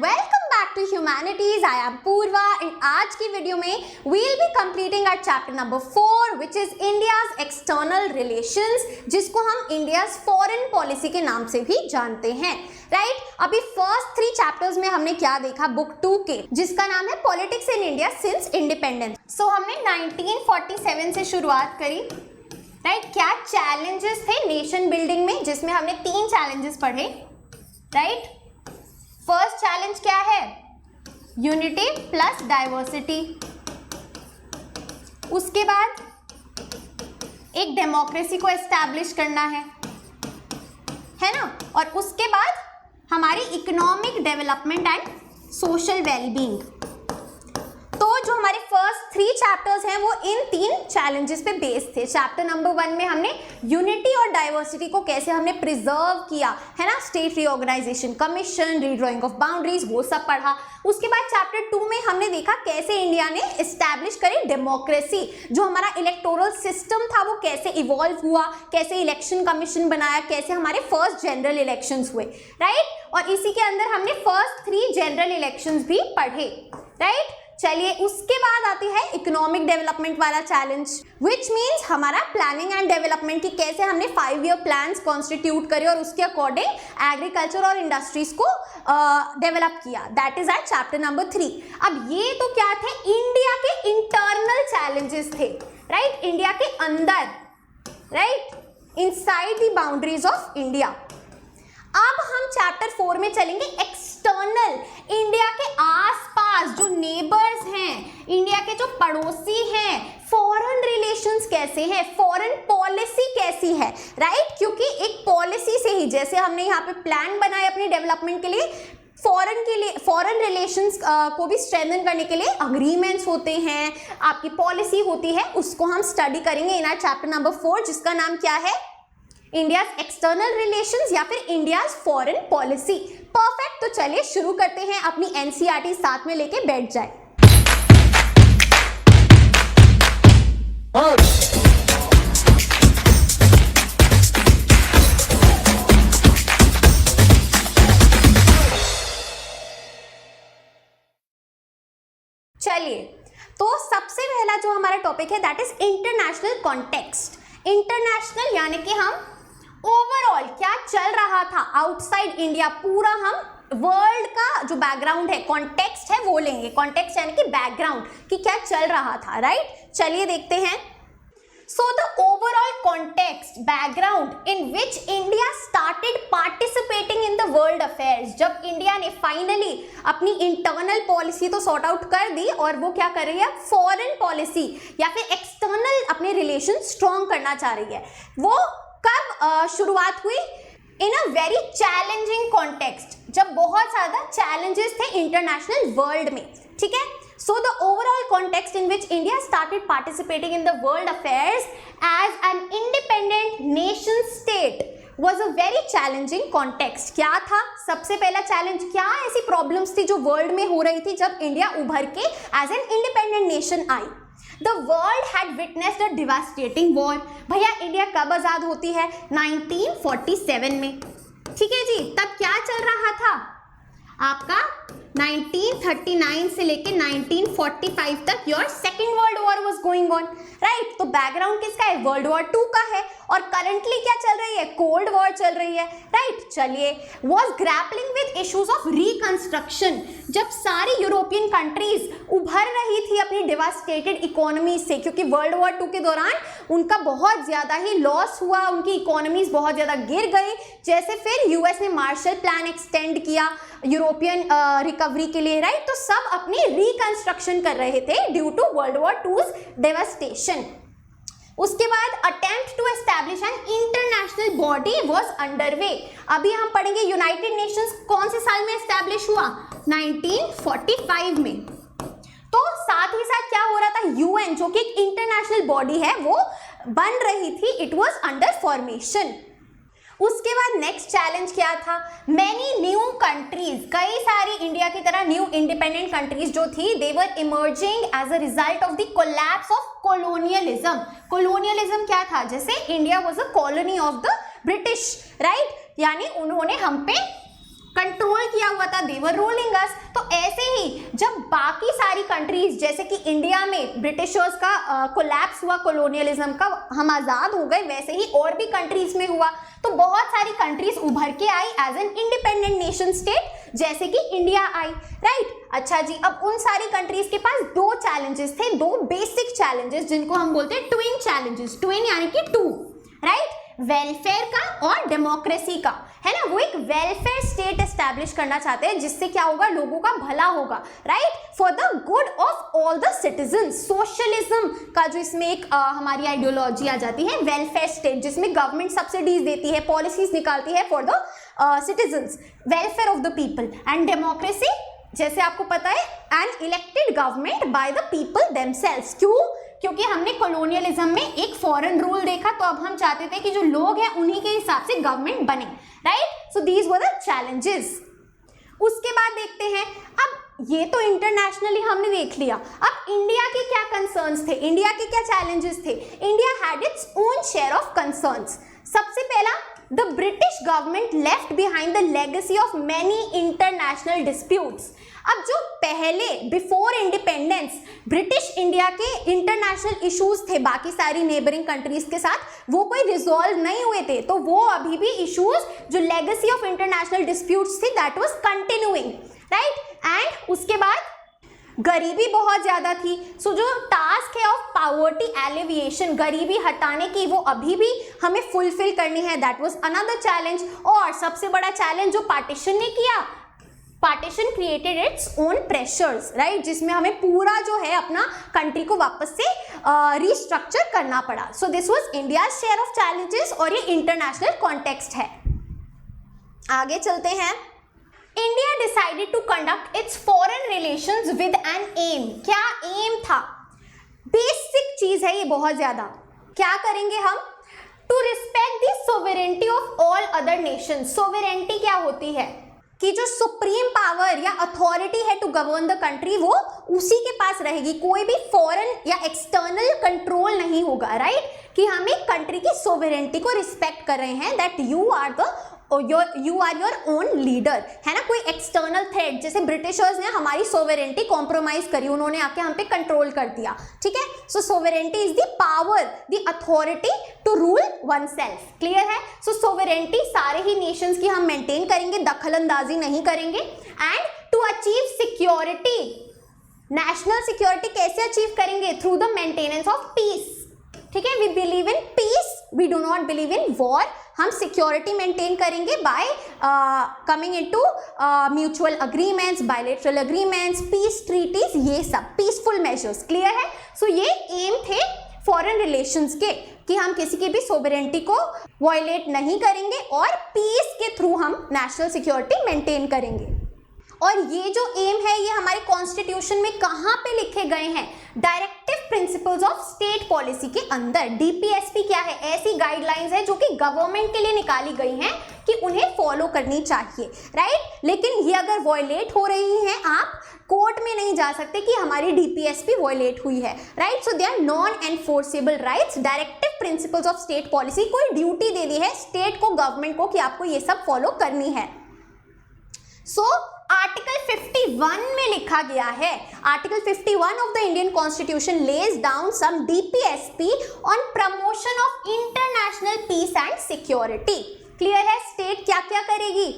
Welcome back to humanities. I am Purva and आज की video में we will be completing our chapter number 4 which is India's external relations, जिसको हम India's foreign policy के नाम से भी जानते हैं। राइट, अभी फर्स्ट 3 चैप्टर्स में हमने क्या देखा बुक 2 के, जिसका नाम है politics in India since independence. So हमने 1947 से शुरुआत करी। राइट, क्या चैलेंजेस थे नेशन बिल्डिंग में, जिसमें हमने 3 चैलेंजेस पढ़े। राइट, फर्स्ट चैलेंज क्या है? Unity plus diversity. उसके बाद एक डेमोक्रेसी को एस्टैब्लिश करना है ना, और उसके बाद हमारी economic development and social wellbeing. तो जो हमारे फर्स्ट 3 चैप्टर्स हैं वो इन 3 चैलेंजेस पे बेस्ड थे। चैप्टर नंबर 1 में हमने यूनिटी और डाइवर्सिटी को कैसे हमने प्रिजर्व किया है ना, state reorganization commission, redrawing of boundaries, वो सब पढ़ा। उसके बाद चैप्टर 2 में हमने देखा कैसे इंडिया ने एस्टैब्लिश करी डेमोक्रेसी, जो हमारा इलेक्टोरल सिस्टम था वो कैसे इवॉल्व हुआ, कैसे इलेक्शन कमीशन बनाया, कैसे हमारे फर्स्ट जनरल इलेक्शंस हुए। राइट, और इसी के अंदर हमने फर्स्ट 3 जनरल इलेक्शंस भी पढ़े। राइट, चलिए उसके बाद आती है इकोनॉमिक डेवलपमेंट वाला चैलेंज, विच मीन्स हमारा प्लानिंग एंड डेवलपमेंट की कैसे हमने 5 ईयर प्लान्स कॉन्स्टिट्यूट करे और उसके अकॉर्डिंग एग्रीकल्चर और इंडस्ट्रीज को डेवलप किया। That is our chapter number 3। अब ये तो क्या थे? इंडिया के इंटरनल चैलेंजेस थे। राइट, इंडिया के अंदर, right, inside the boundaries of India. अब हम चैप्टर 4 में चलेंगे एक्सटर्नल, इंडिया के आसपास जो नेबर्स हैं, इंडिया के जो पड़ोसी हैं, फॉरेन रिलेशंस कैसे हैं, फॉरेन पॉलिसी कैसी है। राइट, क्योंकि एक पॉलिसी से ही, जैसे हमने यहाँ पे प्लान बनाए अपने डेवलपमेंट के लिए, फॉरेन रिलेशंस को भी स्ट्रेंथन करने के लिए अग्रीमेंट्स होते हैं, आपकी पॉलिसी होती है, उसको हम स्टडी करेंगे इन आवर चैप्टर नंबर 4, जिसका नाम क्या है? इंडियाज एक्सटर्नल रिलेशंस या फिर इंडियाज फॉरेन पॉलिसी। परफेक्ट, तो चलिए शुरू करते हैं। अपनी एनसीईआरटी साथ में लेके बैठ जाए। चलिए, तो सबसे पहला जो हमारा टॉपिक है that is international context. International यानी कि हम ओवरऑल क्या चल रहा था आउटसाइड इंडिया, पूरा हम वर्ल्ड का जो बैकग्राउंड है, कॉन्टेक्स्ट है, वो लेंगे। कॉन्टेक्स्ट यानी कि बैकग्राउंड कि क्या चल रहा था। राइट, चलिए देखते हैं। सो the overall context, background in which India started participating in the world affairs. जब इंडिया ने फाइनली अपनी इंटरनल पॉलिसी तो सॉर्ट आउट कर दी और वो क्या कर रही है, फॉरेन पॉलिसी या फिर एक्सटर्नल अपने रिलेशन स्ट्रॉन्ग करना चाह रही है। वो कब शुरुआत हुई? इन अ वेरी चैलेंजिंग कॉन्टेक्स्ट, जब बहुत ज्यादा चैलेंजेस थे इंटरनेशनल वर्ल्ड में। ठीक है, so the overall context in which India started participating in the world affairs as an independent nation state was a very challenging context. क्या था सबसे पहला चैलेंज? क्या ऐसी प्रॉब्लम्स थी जो वर्ल्ड में हो रही थी जब इंडिया उभर के एज एन इंडिपेंडेंट नेशन आई? The world had witnessed a devastating war। भैया इंडिया कब आजाद होती है? 1947 में। ठीक है जी, तब क्या चल रहा था आपका? 1939 से लेके 1945 तक your second world war was going on. Right, तो बैकग्राउंड किसका है? वर्ल्ड वॉर 2 का है, और करंटली क्या चल रही है? कोल्ड वॉर चल रही है। राइट, चलिए, was grappling with issues of reconstruction. जब सारी यूरोपियन कंट्रीज उभर रही थी अपनी डिवास्टेटेड इकोनॉमी से, क्योंकि वर्ल्ड वॉर 2 के दौरान उनका बहुत ज्यादा ही लॉस हुआ, उनकी इकोनॉमीज बहुत ज्यादा गिर गई। जैसे फिर यूएस ने मार्शल प्लान एक्सटेंड किया यूरोपियन रिकवरी के लिए। राइट, तो सब अपनी रिकंस्ट्रक्शन कर रहे थे due to world war 2's devastation. उसके बाद attempt to establish an international body was underway. अभी हम पढ़ेंगे यूनाइटेड नेशंस कौन से साल में एस्टैब्लिश हुआ? 1945 में। तो साथ ही साथ क्या हो रहा था? यूएन, जो कि एक इंटरनेशनल बॉडी है, वो बन रही थी, इट वाज अंडर फॉर्मेशन। उसके बाद नेक्स्ट चैलेंज क्या था? मेनी न्यू कंट्रीज, कई सारी इंडिया की तरह न्यू इंडिपेंडेंट कंट्रीज जो थी, they were emerging as a result of the collapse of colonialism. Colonialism क्या था? जैसे India was a colony of the British. Right, यानी उन्होंने हम पे कंट्रोल किया हुआ था दे वर रूलिंग अस। तो ऐसे ही जब बाकी सारी कंट्रीज, जैसे कि इंडिया में ब्रिटिशर्स का कोलैप्स हुआ, कॉलोनियलिज्म का, हम आजाद हो गए, वैसे ही और भी कंट्रीज में हुआ। तो बहुत सारी कंट्रीज उभर के आई as an independent nation state, जैसे कि इंडिया आई, राइट। अच्छा जी, अब उन सारी कंट्रीज के पास दो चैलेंजेस थे, दो बेसिक चैलेंजेस, जिनको हम बोलते हैं ट्विन चैलेंजेस। ट्विन यानी कि टू, राइट, वेलफेयर का और डेमोक्रेसी का, है ना। वो एक वेलफेयर स्टेट एस्टैब्लिश करना चाहते हैं, जिससे क्या होगा, लोगों का भला होगा, right, for the good of all the citizens. Socialism का जो इसमें एक हमारी आइडियोलॉजी आ जाती है, वेलफेयर स्टेट, जिसमें गवर्नमेंट सब्सिडीज देती है, पॉलिसीज निकालती है for the citizens, welfare of the people. And democracy, जैसे आपको पता है, an elected government by the people themselves. क्यों? क्योंकि हमने कॉलोनियलिज्म में एक फॉरेन रूल देखा, तो अब हम चाहते थे कि जो लोग हैं उन्हीं के हिसाब से गवर्नमेंट बने, right. So these were the challenges. उसके बाद देखते हैं, अब ये तो इंटरनेशनली हमने देख लिया, अब इंडिया के क्या कंसर्न्स थे, इंडिया के क्या चैलेंजेस थे। India had its own share of concerns. सबसे पहला, the British government left behind the legacy of many international disputes. अब जो पहले बिफोर इंडिपेंडेंस ब्रिटिश इंडिया के इंटरनेशनल इश्यूज थे बाकी सारी नेबरिंग कंट्रीज के साथ, वो कोई रिजॉल्व नहीं हुए थे, तो वो अभी भी इश्यूज, जो लेगेसी ऑफ इंटरनेशनल डिस्प्यूट्स थी, that was continuing, right. And उसके बाद गरीबी बहुत ज्यादा थी। सो जो टास्क है ऑफ पॉवर्टी एलिविएशन, गरीबी हटाने की, वो अभी भी हमें फुलफिल करनी है, दैट वाज अनदर चैलेंज। और सबसे बड़ा चैलेंज जो पार्टीशन ने किया, partition created its own pressures, right, जिसमें हमें पूरा जो है अपना कंट्री को वापस से रिस्ट्रक्चर करना पड़ा। So this was India share of challenges, और ये इंटरनेशनल कॉन्टेक्स्ट है। आगे चलते हैं। India decided to conduct its foreign relations with an aim. क्या एम था? बेसिक चीज है ये बहुत ज्यादा। क्या करेंगे हम? To respect the sovereignty of all other nation. Sovereignty क्या होती है? कि जो सुप्रीम पावर या अथॉरिटी है टू गवर्न द कंट्री, वो उसी के पास रहेगी, कोई भी फॉरेन या एक्सटर्नल कंट्रोल नहीं होगा, राइट। कि हम एक कंट्री की सोवेरेंटी को रिस्पेक्ट कर रहे हैं, that you are your own leader, है ना। कोई एक्सटर्नल थ्रेट, जैसे ब्रिटिशर्स ने हमारी सोवेरेंटी कॉम्प्रोमाइज करी, उन्होंने आके हम पे कंट्रोल कर दिया, ठीक है। So sovereignty is the power, the authority to rule one self. Clear है? सो सोवेरेंटी सारे ही नेशंस की हम मेंटेन करेंगे, दखल अंदाजी नहीं करेंगे। And to achieve security, national security कैसे अचीव करेंगे? Through the maintenance of peace, ठीक है। We believe in peace, we do not believe in war. हम सिक्योरिटी मेंटेन करेंगे by coming into mutual agreements, bilateral agreements, peace treaties, ये सब peaceful measures. Clear है? सो ये एम थे फॉरेन रिलेशंस के, कि हम किसी की भी सोवरेंटी को वायलेट नहीं करेंगे और पीस के थ्रू हम नेशनल सिक्योरिटी मेंटेन करेंगे। और ये जो एम है, ये हमारे कॉन्स्टिट्यूशन में कहाँ पे लिखे गए हैं? Directive principles of state policy के अंदर। डीपीएसपी क्या है? ऐसी गाइडलाइंस है जो कि गवर्नमेंट के लिए निकाली गई हैं कि उन्हें फॉलो करनी चाहिए, राइट। लेकिन ये अगर वॉयलेट हो रही हैं, आप कोर्ट में नहीं जा सकते कि हमारी डीपीएसपी वॉयलेट हुई है, right. So they are non enforceable rights. Directive principles of state policy, कोई ड्यूटी दे दी है स्टेट को, गवर्नमेंट को, कि आपको ये सब फॉलो करनी है। सो आर्टिकल 51 में लिखा गया है, article 51 of the Indian constitution lays down some DPSP on promotion of international peace and security. Clear है? स्टेट क्या क्या करेगी?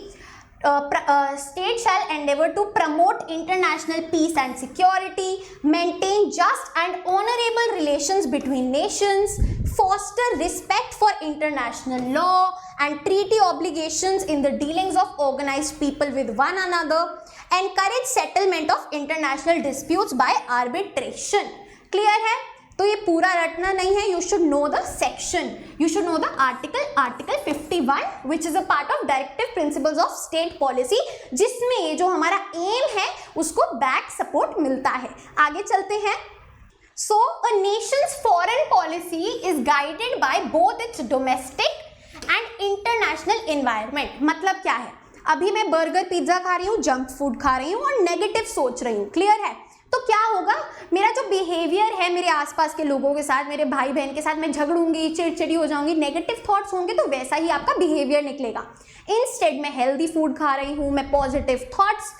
State shall endeavor to promote international peace and security, maintain just and honorable relations between nations, foster respect for international law and treaty obligations in the dealings of organized people with one another, encourage settlement of international disputes by arbitration. Clear है? तो ये पूरा रटना नहीं है, you should know the section, you should know the article 51 which is a part of directive principles of state policy, जिसमें ये जो हमारा एम है उसको बैक सपोर्ट मिलता है। आगे चलते हैं। So a nation's foreign policy is guided by both its domestic and international environment. मतलब क्या है? अभी मैं बर्गर पिज्जा खा रही हूँ, जंक फूड खा रही हूँ और नेगेटिव सोच रही हूँ। क्लियर है? तो क्या होगा? मेरा जो बिहेवियर है मेरे आसपास के लोगों के साथ, मेरे भाई बहन के साथ, मैं झगड़ूंगी, चिड़चिड़ी हो जाऊंगी, नेगेटिव थॉट्स होंगे, तो वैसा ही आपका बिहेवियर निकलेगा, इंस्टेड मैं हेल्दी फूड खा रही हूँ, मैं पॉजिटिव थॉट्स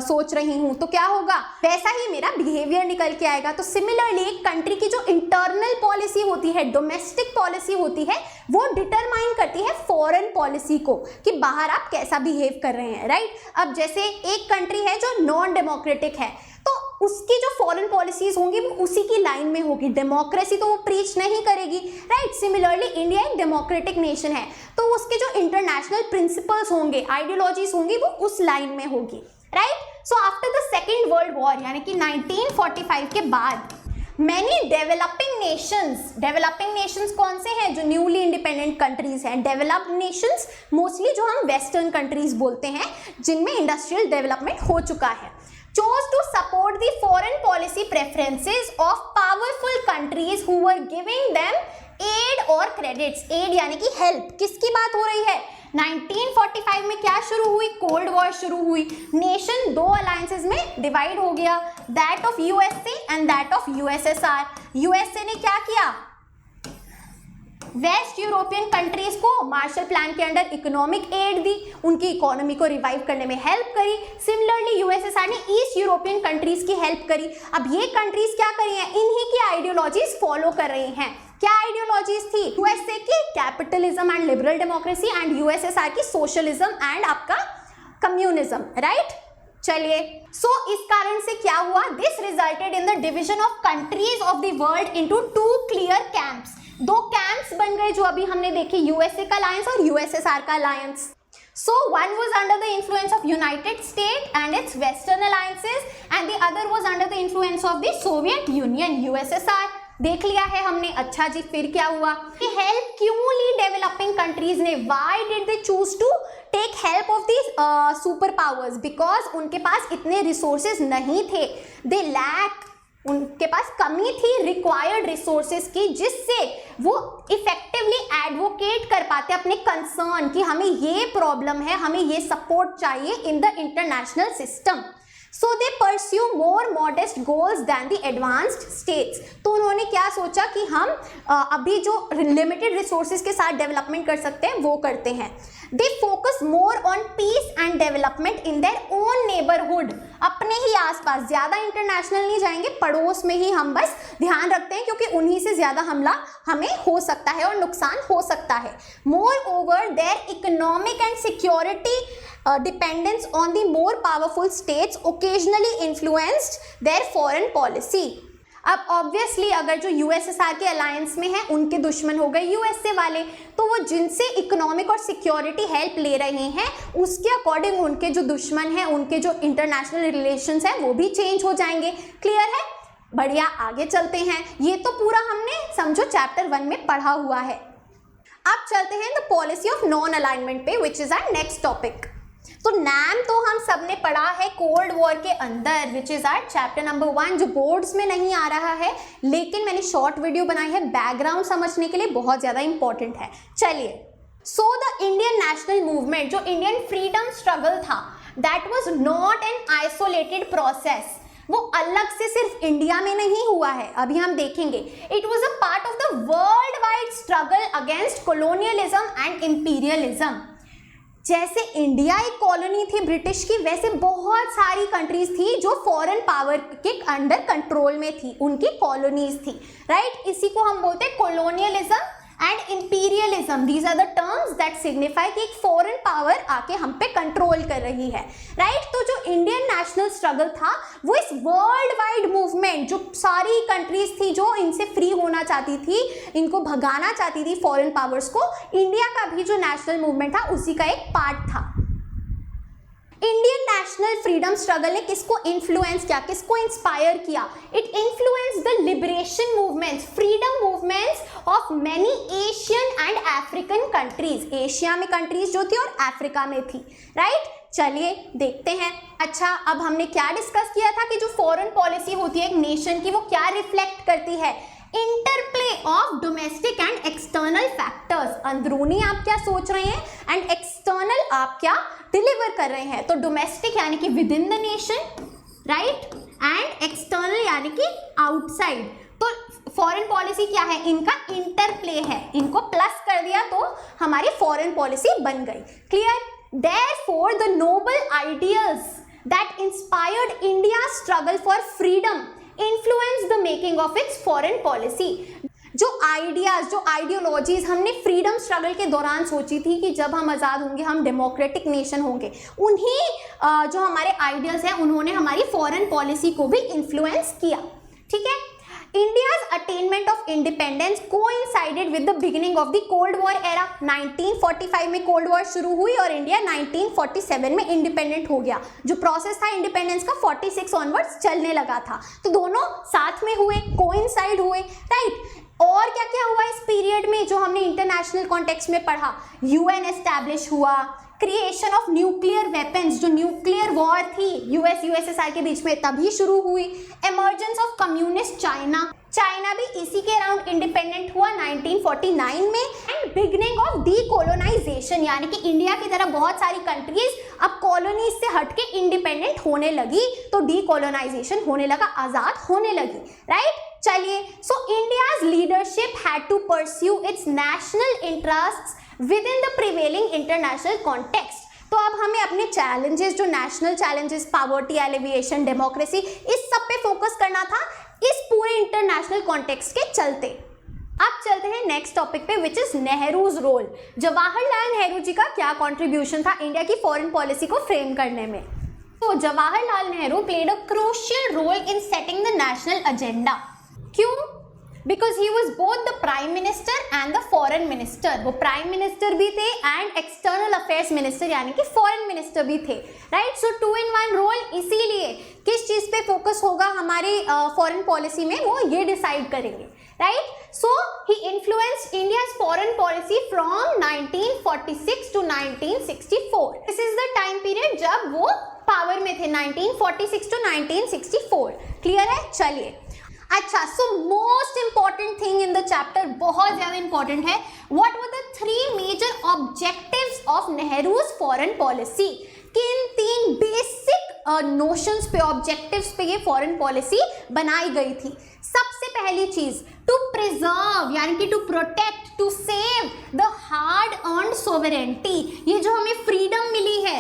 सोच रही हूँ, तो क्या होगा, वैसा ही मेरा बिहेवियर निकल के आएगा। तो सिमिलरली एक कंट्री की जो इंटरनल पॉलिसी होती है, डोमेस्टिक पॉलिसी होती है, वो डिटरमाइन करती है फॉरेन पॉलिसी को कि बाहर आप कैसा बिहेव कर रहे हैं, राइट। अब जैसे एक कंट्री है जो नॉन डेमोक्रेटिक है, तो उसकी जो फॉरेन पॉलिसीज होंगी वो उसी की लाइन में होगी, डेमोक्रेसी तो वो प्रीच नहीं करेगी, राइट। सिमिलरली इंडिया एक डेमोक्रेटिक नेशन है, तो उसके जो इंटरनेशनल प्रिंसिपल्स होंगे, आइडियोलॉजीज होंगी, वो उस लाइन में होगी, right. So after the second world war यानी कि 1945 के बाद मैनी डेवलपिंग नेशंस कौन से हैं, जो न्यूली इंडिपेंडेंट कंट्रीज हैं, डेवलप्ड नेशंस मोस्टली जो हम वेस्टर्न कंट्रीज बोलते हैं, जिनमें इंडस्ट्रियल डेवलपमेंट हो चुका है, chose to support the foreign policy preferences of powerful countries who were giving them aid or credits। aid यानी कि help, किसकी बात हो रही है, 1945 में क्या शुरू हुई, कोल्ड वॉर शुरू हुई, नेशन दो अलायंसेस में डिवाइड हो गया, that of USA and that of USSR. USA ने क्या किया, वेस्ट यूरोपियन कंट्रीज को मार्शल प्लान के अंडर इकोनॉमिक एड दी, उनकी इकोनॉमी को रिवाइव करने में हेल्प करी। सिमिलरली यूएसएसआर ने ईस्ट यूरोपियन कंट्रीज की हेल्प करी। अब ये कंट्रीज क्या कर रही हैं, इन्हीं की आइडियोलॉजीज फॉलो कर रही हैं। क्या आइडियोलॉजीज थी, यूएसए की capitalism and liberal democracy and USSR की सोशलिज्म एंड आपका कम्युनिज्म, राइट। चलिए, इस कारण से क्या हुआ, this resulted in the division of countries of the world into two clear camps. दो कैंप्स बन गए जो अभी हमने देखे, यूएसए का अलायंस और यूएसएसआर का alliance. So one was under the influence of United States and its Western alliances, and the other was under the influence of the Soviet Union, USSR। देख लिया है हमने। अच्छा जी, फिर क्या हुआ, कि हेल्प क्यों ली डेवलपिंग कंट्रीज ने, why did they choose to take help of the super powers, because उनके पास इतने रिसोर्सेज नहीं थे, दे लैक, उनके पास कमी थी रिक्वायर्ड रिसोर्सेज की, जिससे वो इफेक्टिवली एडवोकेट कर पाते अपने कंसर्न कि हमें ये प्रॉब्लम है, हमें ये सपोर्ट चाहिए in the international system. So they pursue more modest goals than the advanced states. तो उन्होंने क्या सोचा कि हम अभी जो लिमिटेड रिसोर्सेज के साथ डेवलपमेंट कर सकते हैं वो करते हैं। They focus more on peace and development in their own neighbourhood, अपने ही आसपास, ज्यादा इंटरनेशनल नहीं जाएंगे, पड़ोस में ही हम बस ध्यान रखते हैं, क्योंकि उन्हीं से ज्यादा हमला हमें हो सकता है और नुकसान हो सकता है। More over their economic and security dependence on the more powerful states occasionally influenced their foreign policy। अब ऑब्वियसली अगर जो यूएसएसआर के अलायंस में है उनके दुश्मन हो गए यूएसए वाले, तो वो जिनसे इकोनॉमिक और सिक्योरिटी हेल्प ले रहे हैं उसके अकॉर्डिंग उनके जो दुश्मन हैं, उनके जो इंटरनेशनल रिलेशंस हैं वो भी चेंज हो जाएंगे। क्लियर है? बढ़िया, आगे चलते हैं। ये तो पूरा हमने समझो चैप्टर 1 में पढ़ा हुआ है। अब चलते हैं the policy of non alignment पे, which is our next topic. तो नाम तो हम सबने पढ़ा है कोल्ड वॉर के अंदर, which is our chapter number 1, जो बोर्ड्स में नहीं आ रहा है, लेकिन मैंने शॉर्ट वीडियो बनाई है बैकग्राउंड समझने के लिए, बहुत ज़्यादा इंपॉर्टेंट है। चलिए, so the Indian national movement, जो इंडियन फ्रीडम स्ट्रगल था, that was not an isolated process. वो अलग से सिर्फ इंडिया में नहीं हुआ है, अभी हम देखेंगे। It was a part of the world wide struggle against colonialism and imperialism. जैसे इंडिया एक कॉलोनी थी ब्रिटिश की, वैसे बहुत सारी कंट्रीज थी जो फॉरेन पावर के अंडर कंट्रोल में थी, उनकी कॉलोनीज थी, राइट। इसी को हम बोलते हैं colonialism and imperialism. These are the terms that signify कि एक फॉरेन पावर आके हम पे कंट्रोल कर रही है, राइट। तो जो इंडियन नेशनल स्ट्रगल था वो इस वर्ल्ड वाइड मूवमेंट, जो सारी कंट्रीज थी जो इनसे फ्री होना चाहती थी, इनको भगाना चाहती थी फॉरेन पावर्स को, इंडिया का भी जो नेशनल मूवमेंट था उसी का एक पार्ट था। इंडियन नेशनल फ्रीडम स्ट्रगल ने किसको इन्फ्लुएंस किया, किसको इंस्पायर किया? It influence the liberation movements, freedom movements of many Asian and African countries. Asia में कंट्रीज जो थी और अफ्रीका में थी, राइट। चलिए देखते हैं। अच्छा, अब हमने क्या डिस्कस किया था कि जो फॉरेन पॉलिसी होती है एक नेशन की, वो क्या रिफ्लेक्ट करती है? Interplay of domestic and external factors. अंदरूनी आप क्या सोच रहे हैं एंड एक्सटर्नल आप क्या डिलीवर कर रहे हैं। तो डोमेस्टिक यानी कि with in the nation, right, and external यानी कि आउटसाइड। तो फॉरेन पॉलिसी क्या है, इनका इंटरप्ले है, इनको प्लस कर दिया तो हमारी फॉरेन पॉलिसी बन गई। Clear? Therefore, the noble ideals that inspired India's struggle for freedom influenced the making of its foreign policy. जो आइडियाज, जो आइडियोलॉजीज हमने फ्रीडम स्ट्रगल के दौरान सोची थी कि जब हम आज़ाद होंगे हम डेमोक्रेटिक नेशन होंगे, उन्हीं जो हमारे आइडियल्स हैं उन्होंने हमारी फॉरेन पॉलिसी को भी इन्फ्लुएंस किया। ठीक है? India's attainment of independence coincided with the beginning of the Cold War era. 1945 में कोल्ड वॉर शुरू हुई और इंडिया 1947 में इंडिपेंडेंट हो गया। जो प्रोसेस था इंडिपेंडेंस का 46 ऑनवर्ड्स चलने लगा था, तो दोनों साथ में हुए, कोइंसाइड हुए, राइट। और क्या क्या हुआ इस पीरियड में जो हमने इंटरनेशनल कॉन्टेक्स्ट में पढ़ा? यूएन एस्टैब्लिश हुआ, क्रिएशन ऑफ न्यूक्लियर वेपन्स, जो न्यूक्लियर वॉर थी यूएस यूएसएसआर के बीच में तभी शुरू हुई, emergence of communist China, China भी इसी के अराउंड इंडिपेंडेंट हुआ 1949 में, एंड बिगनिंग ऑफ डीकोलोनाइजेशन, यानी कि इंडिया की तरह बहुत सारी कंट्रीज अब कॉलोनीज से हटके इंडिपेंडेंट होने लगी, तो डीकोलोनाइजेशन होने लगा, आजाद होने लगी, राइट। चलिए, so India's leadership had to pursue its national interests within the prevailing international context. तो अब हमें अपने चैलेंजेस, जो national challenges, poverty alleviation, democracy, इस सब पे फोकस करना था इस पूरे इंटरनेशनल कॉन्टेक्स्ट के चलते। अब चलते हैं नेक्स्ट टॉपिक पे, which is Nehru's role. Jawaharlal Nehru ji का क्या कॉन्ट्रीब्यूशन था इंडिया की फॉरेन पॉलिसी को फ्रेम करने में? तो Jawaharlal Nehru played a crucial role in setting the national agenda. क्यों? Because he was both the prime minister and the foreign minister. वो प्राइम मिनिस्टर भी थे एंड एक्सटर्नल अफेयर्स मिनिस्टर यानी कि फॉरेन मिनिस्टर भी थे, राइट। So 2 in 1 role. इसीलिए किस चीज पे फोकस होगा हमारी फॉरेन पॉलिसी में, वो ये डिसाइड करेंगे, right. So he influenced India's foreign policy from 1946 to 1964। This is the time period जब वो पावर में थे, 1946 टू 1964। क्लियर है? चलिए, अच्छा, so most important thing in the chapter, बहुत ज्यादा इंपॉर्टेंट है, what were the 3 major objectives of Nehru's foreign policy. किन 3 बेसिक नोशंस पे, ऑब्जेक्टिव्स पे ये फॉरेन पॉलिसी बनाई गई थी? सबसे पहली चीज, टू प्रिजर्व यानी कि to protect, to save the hard earned sovereignty. ये जो हमें फ्रीडम मिली है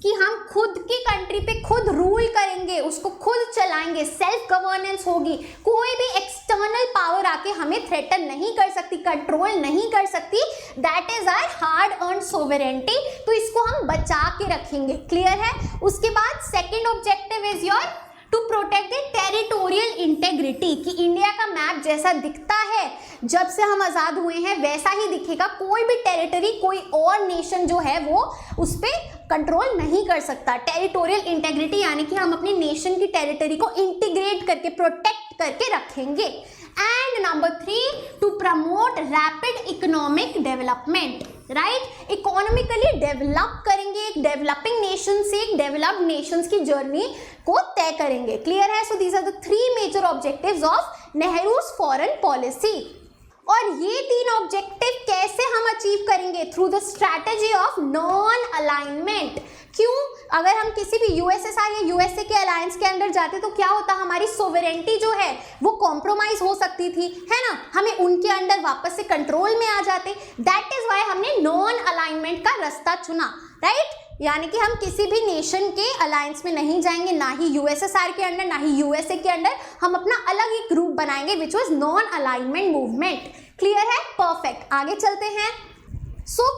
कि हम खुद की कंट्री पे खुद रूल करेंगे, उसको खुद चलाएंगे, सेल्फ गवर्नेंस होगी, कोई भी एक्सटर्नल पावर आके हमें थ्रेटन नहीं कर सकती, कंट्रोल नहीं कर सकती। That is our hard earned sovereignty. तो इसको हम बचा के रखेंगे। क्लियर है? उसके बाद second objective is your to protect the territorial integrity, कि इंडिया का मैप जैसा दिखता है जब से हम आजाद हुए हैं वैसा ही दिखेगा, कोई भी टेरिटरी, कोई और नेशन जो है वो उस पर कंट्रोल नहीं कर सकता। टेरिटोरियल इंटेग्रिटी यानी कि हम अपनी नेशन की टेरिटरी को इंटीग्रेट करके, प्रोटेक्ट करके रखेंगे। And number 3, to promote rapid economic development, right. Economically develop करेंगे, एक डेवलपिंग नेशन से एक डेवलप्ड नेशंस की जर्नी को तय करेंगे। क्लियर है? So these are the 3 major objectives of Nehru's foreign policy. और ये 3 ऑब्जेक्टिव कैसे हम अचीव करेंगे? Through the strategy of non alignment. क्यों? अगर हम किसी भी यूएसएसआर या यूएसए के अलायंस के अंदर जाते तो क्या होता, हमारी सोवरेंटी जो है वो कॉम्प्रोमाइज हो सकती थी, है ना, हमें उनके अंडर वापस से कंट्रोल में आ जाते। दैट इज वाई हमने नॉन अलाइनमेंट का रास्ता चुना, राइट। यानी कि हम किसी भी नेशन के अलायंस में नहीं जाएंगे, ना ही यूएसएसआर के अंडर, ना ही यूएसए के अंडर, हम अपना अलग एक ग्रुप बनाएंगे which was non alignment movement. Clear है? परफेक्ट। आगे चलते हैं।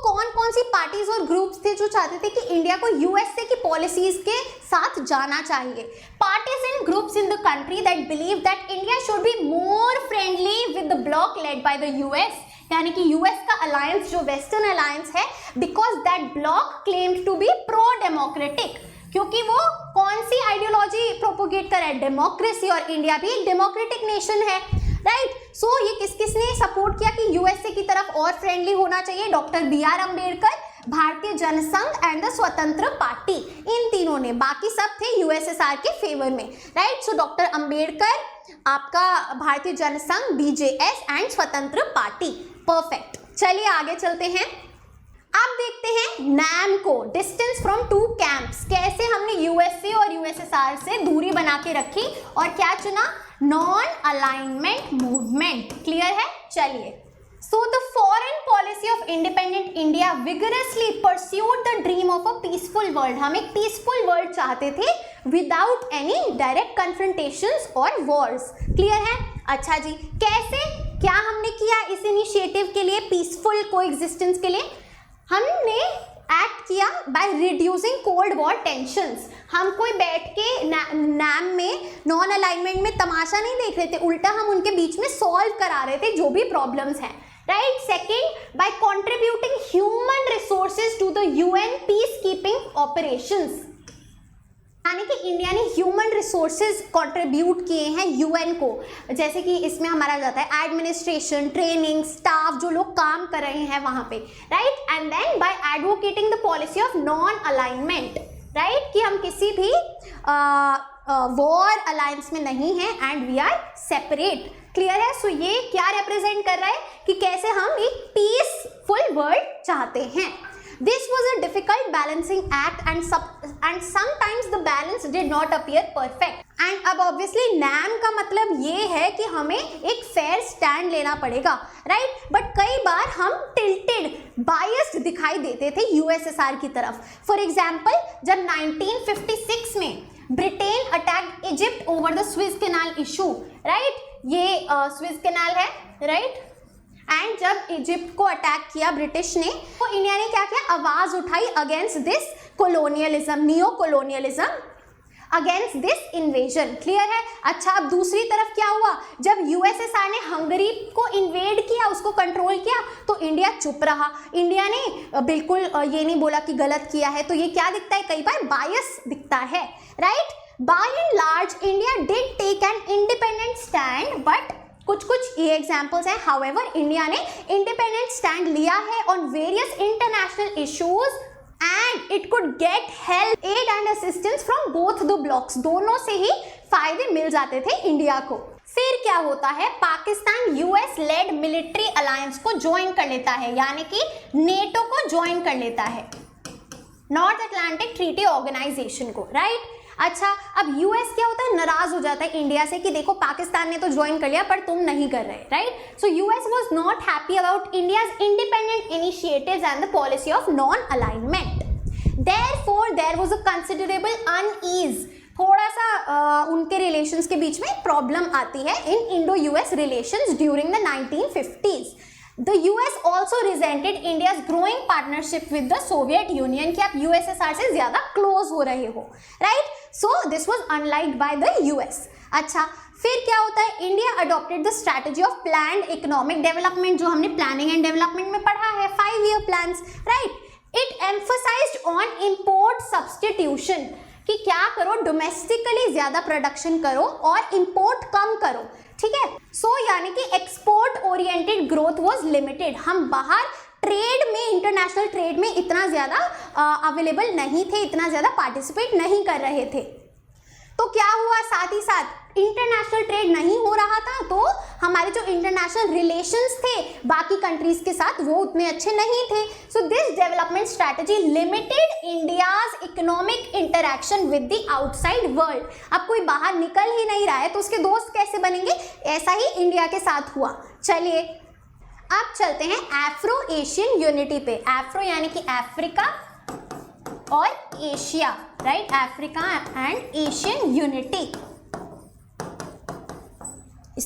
कौन कौन सी पार्टीज और ग्रुप्स थे जो चाहते थे कि इंडिया को यूएसए की पॉलिसीज के साथ जाना चाहिए? Parties and groups in the country that believe that India should be more friendly with the bloc led by the US, यानी कि यूएस का अलायंस जो वेस्टर्न अलायंस है, because that bloc claimed to be pro democratic, क्योंकि वो कौन सी ideology propagate कर रहा है? डेमोक्रेसी, और इंडिया भी एक डेमोक्रेटिक नेशन है, राइट। सो ये किस किसने सपोर्ट किया कि यूएसए की तरफ और फ्रेंडली होना चाहिए? डॉक्टर BR अम्बेडकर, भारतीय जनसंघ एंड द स्वतंत्र पार्टी, इन तीनों ने। बाकी सब थे यूएसएसआर के फेवर में, राइट। सो डॉक्टर अम्बेडकर, आपका भारतीय जनसंघ, BJS एंड स्वतंत्र पार्टी। परफेक्ट। चलिए आगे चलते हैं। अब देखते हैं नैम को, डिस्टेंस फ्रॉम 2 कैंप्स, कैसे हमने यूएसए और यूएसएसआर से दूरी बना के रखी और क्या चुना? Non alignment movement. क्लियर है? चलिए, so the foreign policy of independent India vigorously pursued the dream of a peaceful world। हम एक peaceful world चाहते थे without any direct confrontations or wars। Clear है? अच्छा जी, कैसे, क्या हमने किया इस इनिशिएटिव के लिए, पीसफुल कोएग्जिस्टेंस के लिए? हमने एक्ट किया by reducing cold war tensions. हम कोई बैठ के नाम में, नॉन अलाइनमेंट में तमाशा नहीं देख रहे थे, उल्टा हम उनके बीच में सॉल्व करा रहे थे जो भी प्रॉब्लम्स हैं, right. Second, by contributing human resources to the UN peace keeping operations, यानी कि इंडिया ने ह्यूमन रिसोर्सेज कंट्रीब्यूट किए हैं यूएन को, जैसे कि इसमें हमारा जाता है एडमिनिस्ट्रेशन, ट्रेनिंग, स्टाफ, जो लोग काम कर रहे हैं वहां पे, right. And then by advocating the policy of non alignment, right, कि हम किसी भी वॉर अलायंस में नहीं हैं and we are separate. Clear है? सो ये क्या रिप्रेजेंट कर रहा है कि कैसे हम एक पीसफुल वर्ल्ड चाहते हैं। This was a difficult balancing act and sometimes the balance did not appear perfect. And अब obviously NAM का मतलब ये है कि हमें एक fair stand लेना पड़ेगा, right? But कई बार हम tilted, biased दिखाई देते थे USSR की तरफ। For example, जब 1956 में Britain attack Egypt over the Swiss canal issue, right, ये स्विस कैनाल है, राइट, एंड जब इजिप्ट को अटैक किया ब्रिटिश ने, तो इंडिया ने क्या किया, आवाज उठाई against this colonialism, neo colonialism, against this invasion. Clear है? अच्छा, अब दूसरी तरफ क्या हुआ, जब यूएसएसआर ने हंगरी को इन्वेड किया, उसको कंट्रोल किया, तो इंडिया चुप रहा। इंडिया ने बिल्कुल ये नहीं बोला कि गलत किया है, तो ये क्या दिखता है, कई बार बायस दिखता है, right. By and large India did take an independent stand, but कुछ ये एग्जाम्पल्स हैं। हाउएवर इंडिया ने इंडिपेंडेंट स्टैंड लिया है on various international issues and it could get help, aid and assistance from both the blocs. दोनों से ही फायदे मिल जाते थे इंडिया को। फिर क्या होता है, Pakistan US led military alliance को ज्वाइन कर लेता है, यानी कि नेटो को ज्वाइन कर लेता है, नॉर्थ अटलांटिक ट्रीटी ऑर्गेनाइजेशन को, राइट। अच्छा, अब यूएस क्या होता है, नाराज हो जाता है इंडिया से कि देखो पाकिस्तान ने तो ज्वाइन कर लिया पर तुम नहीं कर रहे, right. So US was not happy about India's independent initiatives and the policy of non alignment. Therefore there was a considerable unease, थोड़ा सा उनके रिलेशंस के बीच में प्रॉब्लम आती है इन Indo US relations during the 1950s। The US also resented India's growing partnership with the Soviet Union कि आप USSR से ज़्यादा क्लोज हो रहे हो, right? So this was unliked by the US. अच्छा, फिर क्या होता है, India adopted the strategy of planned economic development, जो हमने planning and development में पढ़ा है, 5-year plans, right? It emphasized on import substitution, कि क्या करो, डोमेस्टिकली ज़्यादा प्रोडक्शन करो और इम्पोर्ट कम करो, ठीक है। सो यानी कि export oriented growth was limited, हम बाहर ट्रेड में, इंटरनेशनल ट्रेड में इतना ज़्यादा अवेलेबल नहीं थे, इतना ज़्यादा पार्टिसिपेट नहीं कर रहे थे। तो क्या हुआ, साथ ही साथ इंटरनेशनल ट्रेड नहीं हो रहा था, तो हमारे जो इंटरनेशनल रिलेशंस थे बाकी कंट्रीज के साथ वो उतने अच्छे नहीं थे। So this development strategy limited India's economic interaction with the outside world. अब कोई बाहर निकल ही नहीं रहा है तो उसके दोस्त कैसे बनेंगे, ऐसा ही इंडिया के साथ हुआ। चलिए अब चलते हैं एफ्रो एशियन यूनिटी पे। एफ्रो यानी कि अफ्रीका और Asia, right, Africa and Asian unity,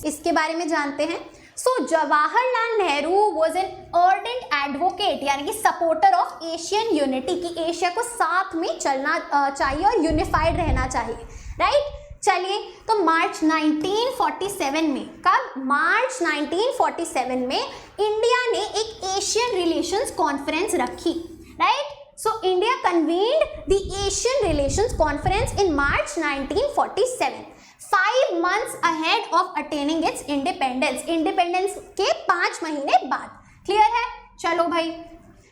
इसके बारे में जानते हैं। So Jawaharlal Nehru was an ardent advocate, यानी कि सपोर्टर ऑफ एशियन यूनिटी, कि एशिया को साथ में चलना चाहिए और यूनिफाइड रहना चाहिए, राइट। चलिए, तो मार्च 1947 में, कब, मार्च 1947 में इंडिया ने एक एशियन रिलेशंस कॉन्फ्रेंस रखी, right. So India convened the Asian Relations Conference in March 1947, 5 months ahead of attaining its independence. Independence के 5 महीने बाद। क्लियर है? चलो भाई,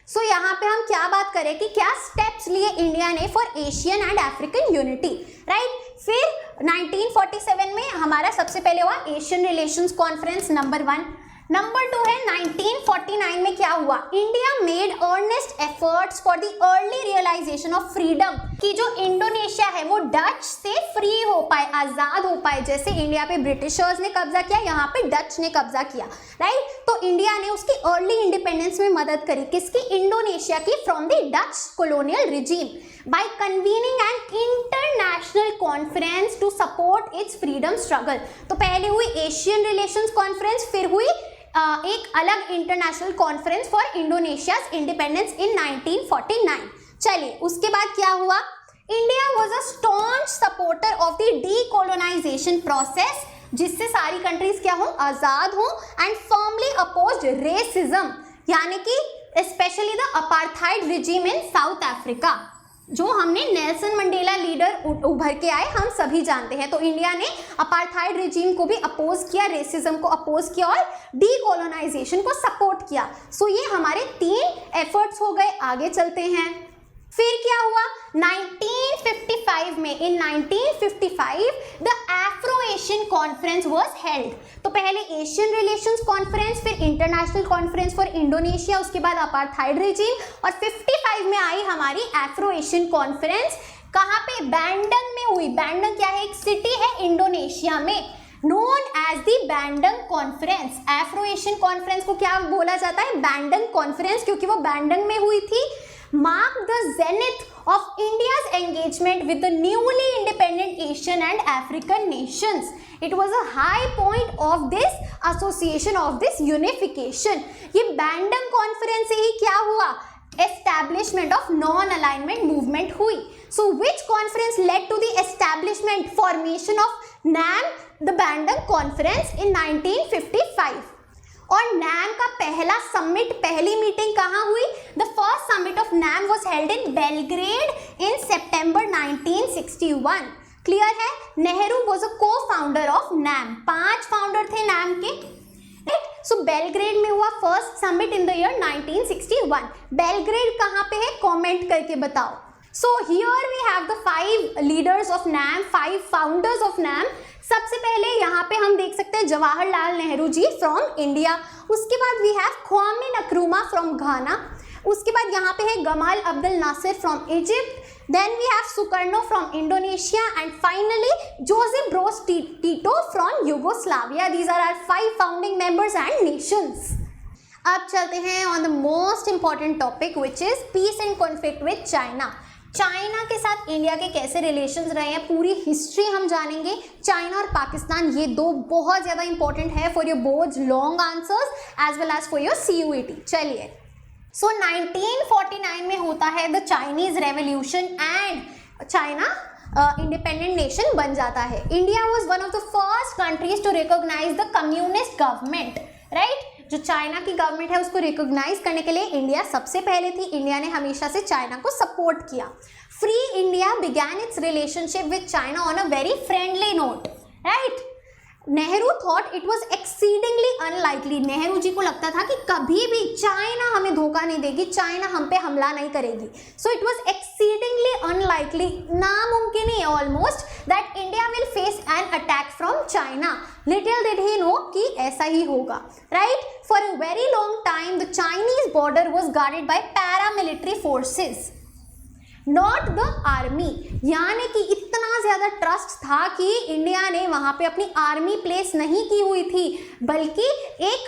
सो यहाँ पे हम क्या बात करें कि क्या स्टेप्स लिए इंडिया ने for Asian and African unity, right. फिर 1947 में हमारा सबसे पहले हुआ Asian relations conference number 1, number 2 है 1949 में क्या हुआ, India made earnest efforts for the early realisation of freedom, कि जो इंडोनेशिया है वो डच से फ्री हो पाए, आजाद हो पाए। जैसे इंडिया पे ब्रिटिशर्स ने कब्जा किया, यहाँ पे डच ने कब्जा किया, राइट। तो इंडिया ने उसकी अर्ली इंडिपेंडेंस में मदद करी, किसकी, इंडोनेशिया की, from the Dutch colonial regime, by convening an international conference to support its freedom struggle। तो पहले हुई एशियन रिलेशंस कॉन्फ्रेंस, फिर हुई एक अलग international conference for इंडोनेशियाज independence in 1949। चलिए उसके बाद क्या हुआ, India was a staunch supporter of the decolonisation process, जिससे सारी कंट्रीज क्या हो, आजाद हो, एंड फर्मली अपोज्ड रेसिज्म, यानी कि specially the apartheid regime in south Africa, जो हमने नेल्सन मंडेला लीडर उभर के आए, हम सभी जानते हैं। तो इंडिया ने अपार्थाइड रिजीम को भी अपोज किया, रेसिज्म को अपोज किया और डीकोलोनाइजेशन को सपोर्ट किया। सो ये हमारे 3 एफर्ट्स हो गए। आगे चलते हैं, फिर क्या हुआ 1955 में, इन 1955 the Afro Asian conference was held. तो पहले एशियन रिलेशंस कॉन्फ्रेंस, फिर इंटरनेशनल कॉन्फ्रेंस फॉर इंडोनेशिया, उसके बाद अपार्थाइड रिजीम, और 55 में आई हमारी एफ्रो एशियन कॉन्फ्रेंस। कहाँ पे, बैंडंग में हुई। बैंडंग क्या है, एक सिटी है इंडोनेशिया में, known as the Bandung conference. Afro Asian conference को क्या बोला जाता है, बैंडंग कॉन्फ्रेंस, क्योंकि वो बैंडंग में हुई थी। Mark the zenith of India's engagement with the newly independent Asian and African nations. It was a high point of this association, of this unification. ये बैंडंग कॉन्फ्रेंस से ही क्या हुआ, establishment of non-alignment movement हुई. So which conference led to the establishment, formation of NAM, the Bandung Conference in 1955. और NAM का पहला summit, पहली meeting कहाँ हुई, the first summit of NAM was held in Belgrade in September 1961. Clear है, Nehru was a co founder of NAM, 5 founder थे NAM के, राइट। सो बेलग्रेड में हुआ first summit in the year 1961. Belgrade कहाँ पे है, कमेंट करके बताओ. So here we have the 5 leaders of NAM, 5 founders of NAM. सबसे पहले यहाँ पे हम देख सकते हैं जवाहरलाल नेहरू जी फ्रॉम इंडिया. उसके बाद we have Kwame Nkrumah from Ghana. उसके बाद यहाँ पे है Gamal Abdel Nasser from Egypt. Then we have Sukarno from Indonesia and finally Joseph Broz Tito from Yugoslavia. These are our 5 founding members and nations. अब चलते हैं on the most important topic which is peace and conflict with China. China के साथ India के कैसे relations रहे हैं, पूरी हिस्ट्री हम जानेंगे. चाइना और पाकिस्तान ये दो बहुत ज़्यादा इंपॉर्टेंट है for your boards long answers as well as for your CUET. चलिए, सो 1949 में होता है the Chinese revolution and China independent nation बन जाता है. India was one of the first countries to recognise the communist government, right. जो China की government है उसको रिकॉग्नाइज करने के लिए इंडिया सबसे पहले थी. इंडिया ने हमेशा से चाइना को सपोर्ट किया. Free India began its relationship with China on a very friendly note, right. Nehru thought it was exceedingly unlikely. Nehru ji को लगता था कि कभी भी चाइना हमें धोखा नहीं देगी, चाइना हम पे हमला नहीं करेगी. So it was exceedingly unlikely, नामुमकिन ही almost, that India will face an attack from China. Little did he know कि ऐसा ही होगा, right. For a very long time the Chinese border was guarded by paramilitary forces, not the army. यानी कि इतना ज़्यादा ट्रस्ट था कि इंडिया ने वहाँ पे अपनी आर्मी प्लेस नहीं की हुई थी, बल्कि एक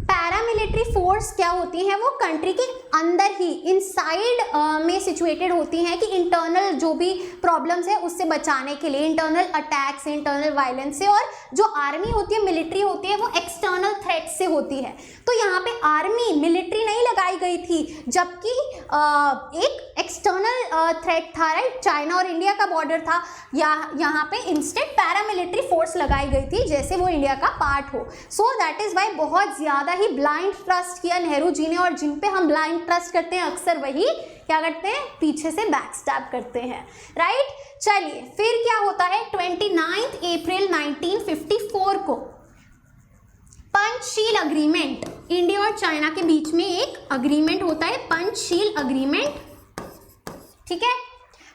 पैरामिलिट्री फोर्स क्या होती हैं, वो कंट्री के अंदर ही इनसाइड में सिचुएटेड होती हैं कि इंटरनल जो भी प्रॉब्लम्स है उससे बचाने के लिए, इंटरनल अटैक से, इंटरनल वायलेंस से. और जो आर्मी होती है, मिलिट्री होती है, वो एक्सटर्नल थ्रेट से होती है. तो यहाँ पे आर्मी मिलिट्री नहीं लगाई गई थी, जबकि एक एक्सटर्नल थ्रेट था, राइट. चाइना और इंडिया का बॉर्डर था, यहाँ पे इंस्टेंट पैरामिलिट्री फोर्स लगाई गई थी जैसे वो इंडिया का पार्ट हो. सो दैट इज वाई बहुत ज़्यादा ही ब्लाइंड ट्रस्ट किया नेहरू जी ने. और जिन पे हम ब्लाइंड ट्रस्ट करते हैं अक्सर वही क्या करते हैं, पीछे से बैकस्टैब करते हैं, राइट. चलिए, फिर क्या होता है 29 अप्रैल 1954 को पंचशील अग्रीमेंट. इंडिया और चाइना के बीच में एक अग्रीमेंट होता है, पंचशील अग्रीमेंट, ठीक है.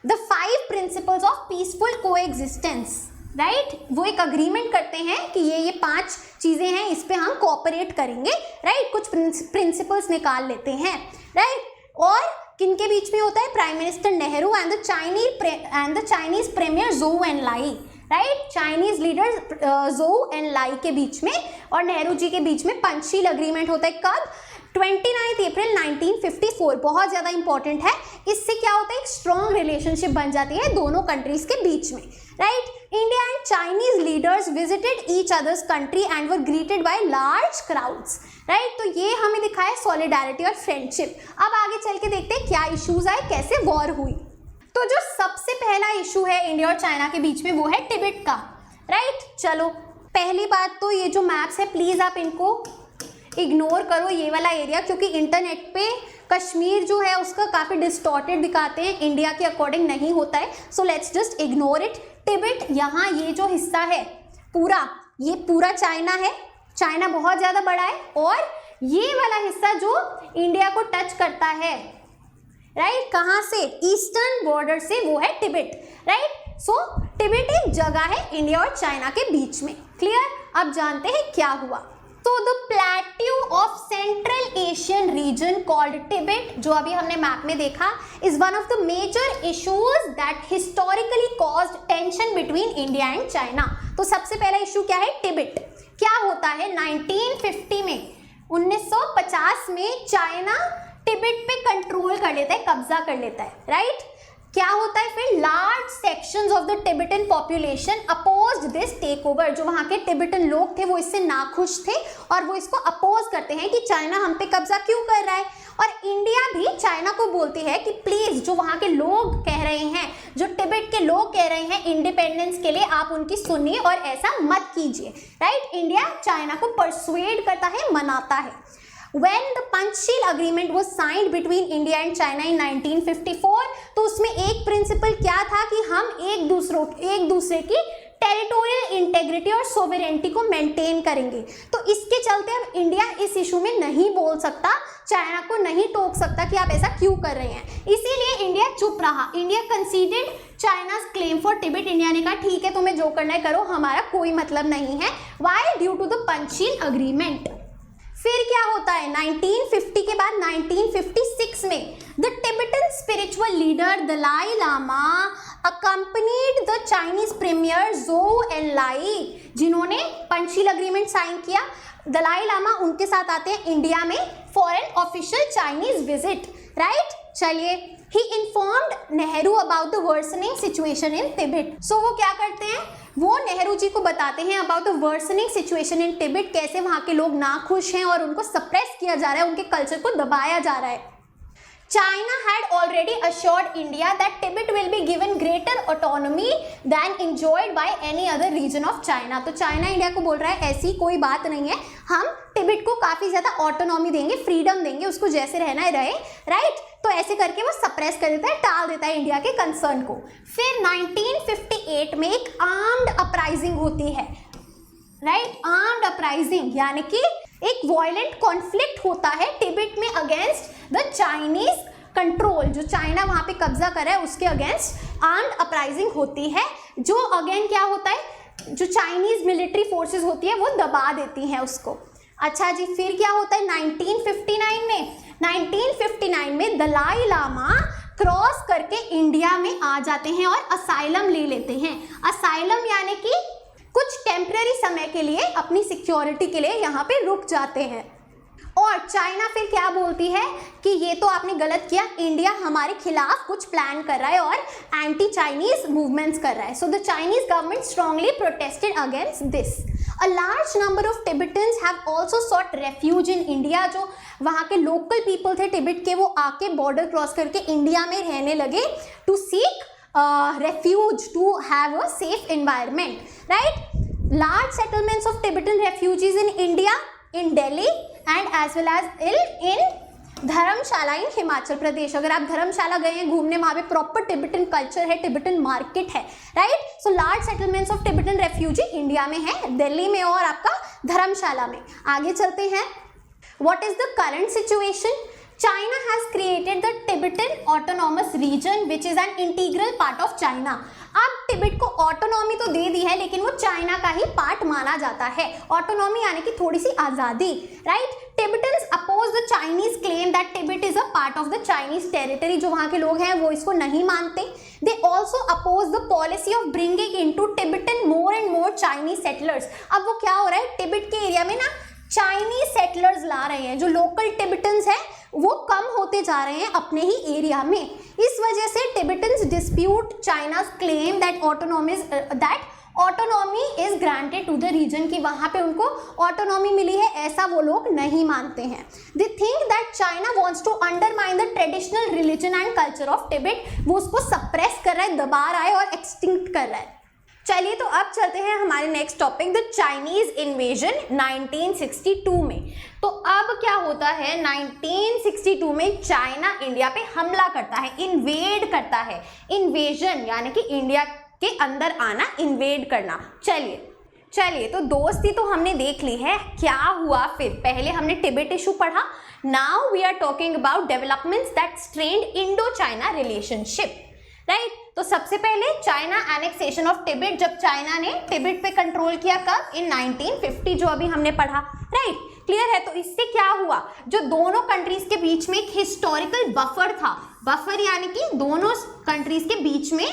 The 5 principles of peaceful coexistence. Right वो एक अग्रीमेंट करते हैं कि ये 5 चीजें हैं, इस पे हम कोऑपरेट करेंगे, राइट कुछ प्रिंसिपल्स निकाल लेते हैं, राइट और किनके बीच में होता है, prime minister Nehru and the Chinese premier Zhou Enlai, right Chinese leader Zhou Enlai के बीच में और नेहरू जी के बीच में पंचशील अग्रीमेंट होता है। कब, 29 अप्रैल 1954। बहुत ज़्यादा इंपॉर्टेंट है, इससे क्या होता है, एक स्ट्रॉन्ग रिलेशनशिप बन जाती है दोनों कंट्रीज के बीच में, right. India and Chinese leaders visited each others country and were greeted by large crowds, right. तो ये हमें दिखाया सॉलिडारिटी और फ्रेंडशिप। अब आगे चल के देखते हैं क्या इश्यूज आए, कैसे वॉर हुई। तो जो सबसे पहला इशू है इंडिया और चाइना के बीच में वो है तिब्बत का, राइट। चलो पहली बात तो ये जो मैप्स है प्लीज आप इनको इग्नोर करो, ये वाला एरिया, क्योंकि इंटरनेट पे कश्मीर जो है उसका काफ़ी डिस्टॉर्टेड दिखाते हैं, इंडिया के अकॉर्डिंग नहीं होता है, so let's just ignore it. Tibet यहाँ ये जो हिस्सा है पूरा, ये पूरा चाइना है, चाइना बहुत ज़्यादा बड़ा है, और ये वाला हिस्सा जो इंडिया को टच करता है, राइट कहाँ से, ईस्टर्न बॉर्डर से, वो है तिब्बत, राइट। सो तिब्बत एक जगह है इंडिया और चाइना के बीच में, क्लियर। अब जानते हैं क्या हुआ। तो the plateau of central Asian region called Tibet, जो अभी हमने मैप में देखा, is one of the major issues that historically caused tension between India and China. तो सबसे पहला इशू क्या है, तिब्बत। क्या होता है 1950 में, 1950 में चाइना तिब्बत पे कंट्रोल कर लेता है, कब्जा कर लेता है, राइट। क्या होता है फिर, large sections of the Tibetan population opposed this take over. जो वहाँ के टिबेटन लोग थे वो इससे नाखुश थे और वो इसको अपोज करते हैं कि चाइना हम पे कब्जा क्यों कर रहा है। और इंडिया भी चाइना को बोलती है कि प्लीज जो वहाँ के लोग कह रहे हैं, जो तिब्बत के लोग कह रहे हैं इंडिपेंडेंस के लिए, आप उनकी सुनिए और ऐसा मत कीजिए, राइट। इंडिया चाइना को परसुएड करता है, मनाता है। When the Panchsheel Agreement was signed between India and China in 1954, तो उसमें एक प्रिंसिपल क्या था कि हम एक दूसरे की टेरिटोरियल इंटेग्रिटी और सोवेरेंटी को मेंटेन करेंगे। तो इसके चलते अब इंडिया इस इशू में नहीं बोल सकता, चाइना को नहीं टोक सकता कि आप ऐसा क्यों कर रहे हैं, इसीलिए इंडिया चुप रहा। India considered China's claim for Tibet. India ने कहा ठीक है तुम्हें जो करना है करो, हमारा कोई मतलब नहीं है। Why, due to the Panchsheel agreement. फिर क्या होता है 1950 के बाद 1956 में the Tibetan spiritual leader Dalai Lama accompanied the Chinese premier Zhou Enlai, जिन्होंने पंचशील अग्रीमेंट साइन किया। दलाई लामा उनके साथ आते हैं इंडिया में for an official Chinese visit, right. चलिए, he informed Nehru about the worsening situation in Tibet. So वो क्या करते हैं, वो नेहरू जी को बताते हैं about the worsening situation in Tibet, कैसे वहाँ के लोग नाखुश हैं और उनको सप्रेस किया जा रहा है, उनके कल्चर को दबाया जा रहा है। China had already assured India that Tibet will be given greater autonomy than enjoyed by any other region of China। तो चाइना इंडिया को बोल रहा है ऐसी कोई बात नहीं है, हम तिब्बत को काफ़ी ज़्यादा ऑटोनॉमी देंगे, फ्रीडम देंगे, उसको जैसे रहना है रहे, राइट। तो ऐसे करके वो सप्रेस कर देता है, टाल देता है इंडिया के कंसर्न को। फिर 1958 में एक आर्म्ड अपराइजिंग होती है, राइट। आर्म्ड अपराइजिंग यानी कि एक वॉयलेंट कॉन्फ्लिक्ट होता है तिब्बत में अगेंस्ट द चाइनीज कंट्रोल, जो चाइना वहाँ पे कब्जा कर रहा है उसके अगेंस्ट आर्म्ड अपराइजिंग होती है, जो अगेन क्या होता है, जो चाइनीज मिलिट्री फोर्सेस होती है वो दबा देती हैं उसको। अच्छा जी, फिर क्या होता है 1959 में दलाई लामा क्रॉस करके इंडिया में आ जाते हैं और असाइलम ले लेते हैं। असाइलम यानी कि कुछ टेम्पररी समय के लिए अपनी सिक्योरिटी के लिए यहाँ पे रुक जाते हैं। और चाइना फिर क्या बोलती है कि ये तो आपने गलत किया, इंडिया हमारे खिलाफ कुछ प्लान कर रहा है और एंटी चाइनीज मूवमेंट्स कर रहा है। So the Chinese government strongly protested against this. A large number of Tibetans have also sought refuge in India. जो वहाँ के लोकल पीपल थे तिब्बत के, वो आके बॉर्डर क्रॉस करके इंडिया में रहने लगे to seek refuge, to have a safe environment, right? Large settlements of Tibetan refugees in India, in Delhi and as well as in धर्मशाला इन हिमाचल प्रदेश। अगर आप धर्मशाला गए हैं घूमने, वहाँ पे प्रॉपर टिबेटन कल्चर है, टिबेटन मार्केट है, right. So large settlements of Tibetan refugee India में है, दिल्ली में और आपका धर्मशाला में। आगे चलते हैं, what is the current situation. China has created the Tibetan Autonomous Region which is an integral part of China। अब टिबेट को ऑटोनॉमी तो दे दी है, लेकिन वो चाइना का ही पार्ट माना जाता है। ऑटोनॉमी यानी कि थोड़ी सी आजादी, right. Tibetans oppose the Chinese claim that Tibet is a part of the Chinese territory. जो वहां के लोग हैं वो इसको नहीं मानते। They also oppose the policy of bringing into Tibetan more and more Chinese settlers. अब वो क्या हो रहा है, टिबेट के एरिया में ना चाइनीज सेटलर्स ला रहे हैं। जो लोकल टिबेटन्स हैं वो कम होते जा रहे हैं अपने ही एरिया में। इस वजह से Tibetans dispute China's claim that autonomy is granted to the region, कि वहां पे उनको ऑटोनॉमी मिली है, ऐसा वो लोग नहीं मानते हैं। They think that China wants to undermine the traditional religion and culture of Tibet. वो उसको सप्रेस कर रहा है, दबा रहा है और एक्सटिंक्ट कर रहा है। चलिए तो अब चलते हैं हमारे next topic, the Chinese invasion 1962 में। तो अब क्या होता है, 1962 में चाइना इंडिया पे हमला करता है, इन्वेड करता है। इन्वेजन यानी कि इंडिया के अंदर आना, इन्वेड करना। चलिए तो दोस्ती तो हमने देख ली है, क्या हुआ फिर। पहले हमने टिबेट इशू पढ़ा। Now we are talking about developments that strained Indo China relationship, right. तो सबसे पहले चाइना एनेक्सेशन ऑफ टिबेट, जब चाइना ने टिबेट पे कंट्रोल किया, कब, इन 1950, जो अभी हमने पढ़ा, राइट। क्लियर है। तो इससे क्या हुआ, जो दोनों कंट्रीज के बीच में एक हिस्टोरिकल बफर था, बफर यानी कि दोनों कंट्रीज के बीच में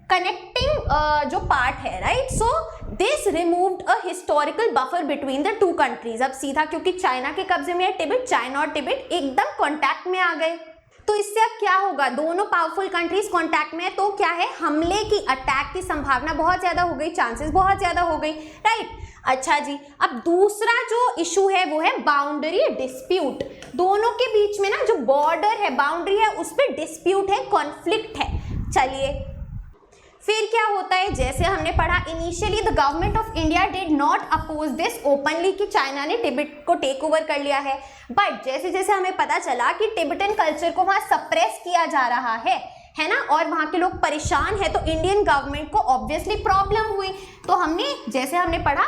कनेक्टिंग जो पार्ट है, right. So this removed a historical buffer between the two countries. अब सीधा क्योंकि चाइना के कब्जे में है टिबेट, चाइना और टिबेट एकदम कॉन्टैक्ट में आ गए। तो इससे अब क्या होगा, दोनों पावरफुल कंट्रीज कांटेक्ट में है, तो क्या है, हमले की, अटैक की संभावना बहुत ज्यादा हो गई, चांसेस बहुत ज्यादा हो गई, राइट। अच्छा जी, अब दूसरा जो इशू है वो है बाउंड्री डिस्प्यूट। दोनों के बीच में ना जो बॉर्डर है, बाउंड्री है, उस पर डिस्प्यूट है, कॉन्फ्लिक्ट है। चलिए फिर क्या होता है, जैसे हमने पढ़ा, initially the government of India did not oppose this openly, कि चाइना ने टिबेट को टेक ओवर कर लिया है। बट जैसे जैसे हमें पता चला कि टिबेटन कल्चर को वहां सप्रेस किया जा रहा है ना, और वहां के लोग परेशान है, तो इंडियन गवर्नमेंट को ऑब्वियसली प्रॉब्लम हुई। तो हमने पढ़ा,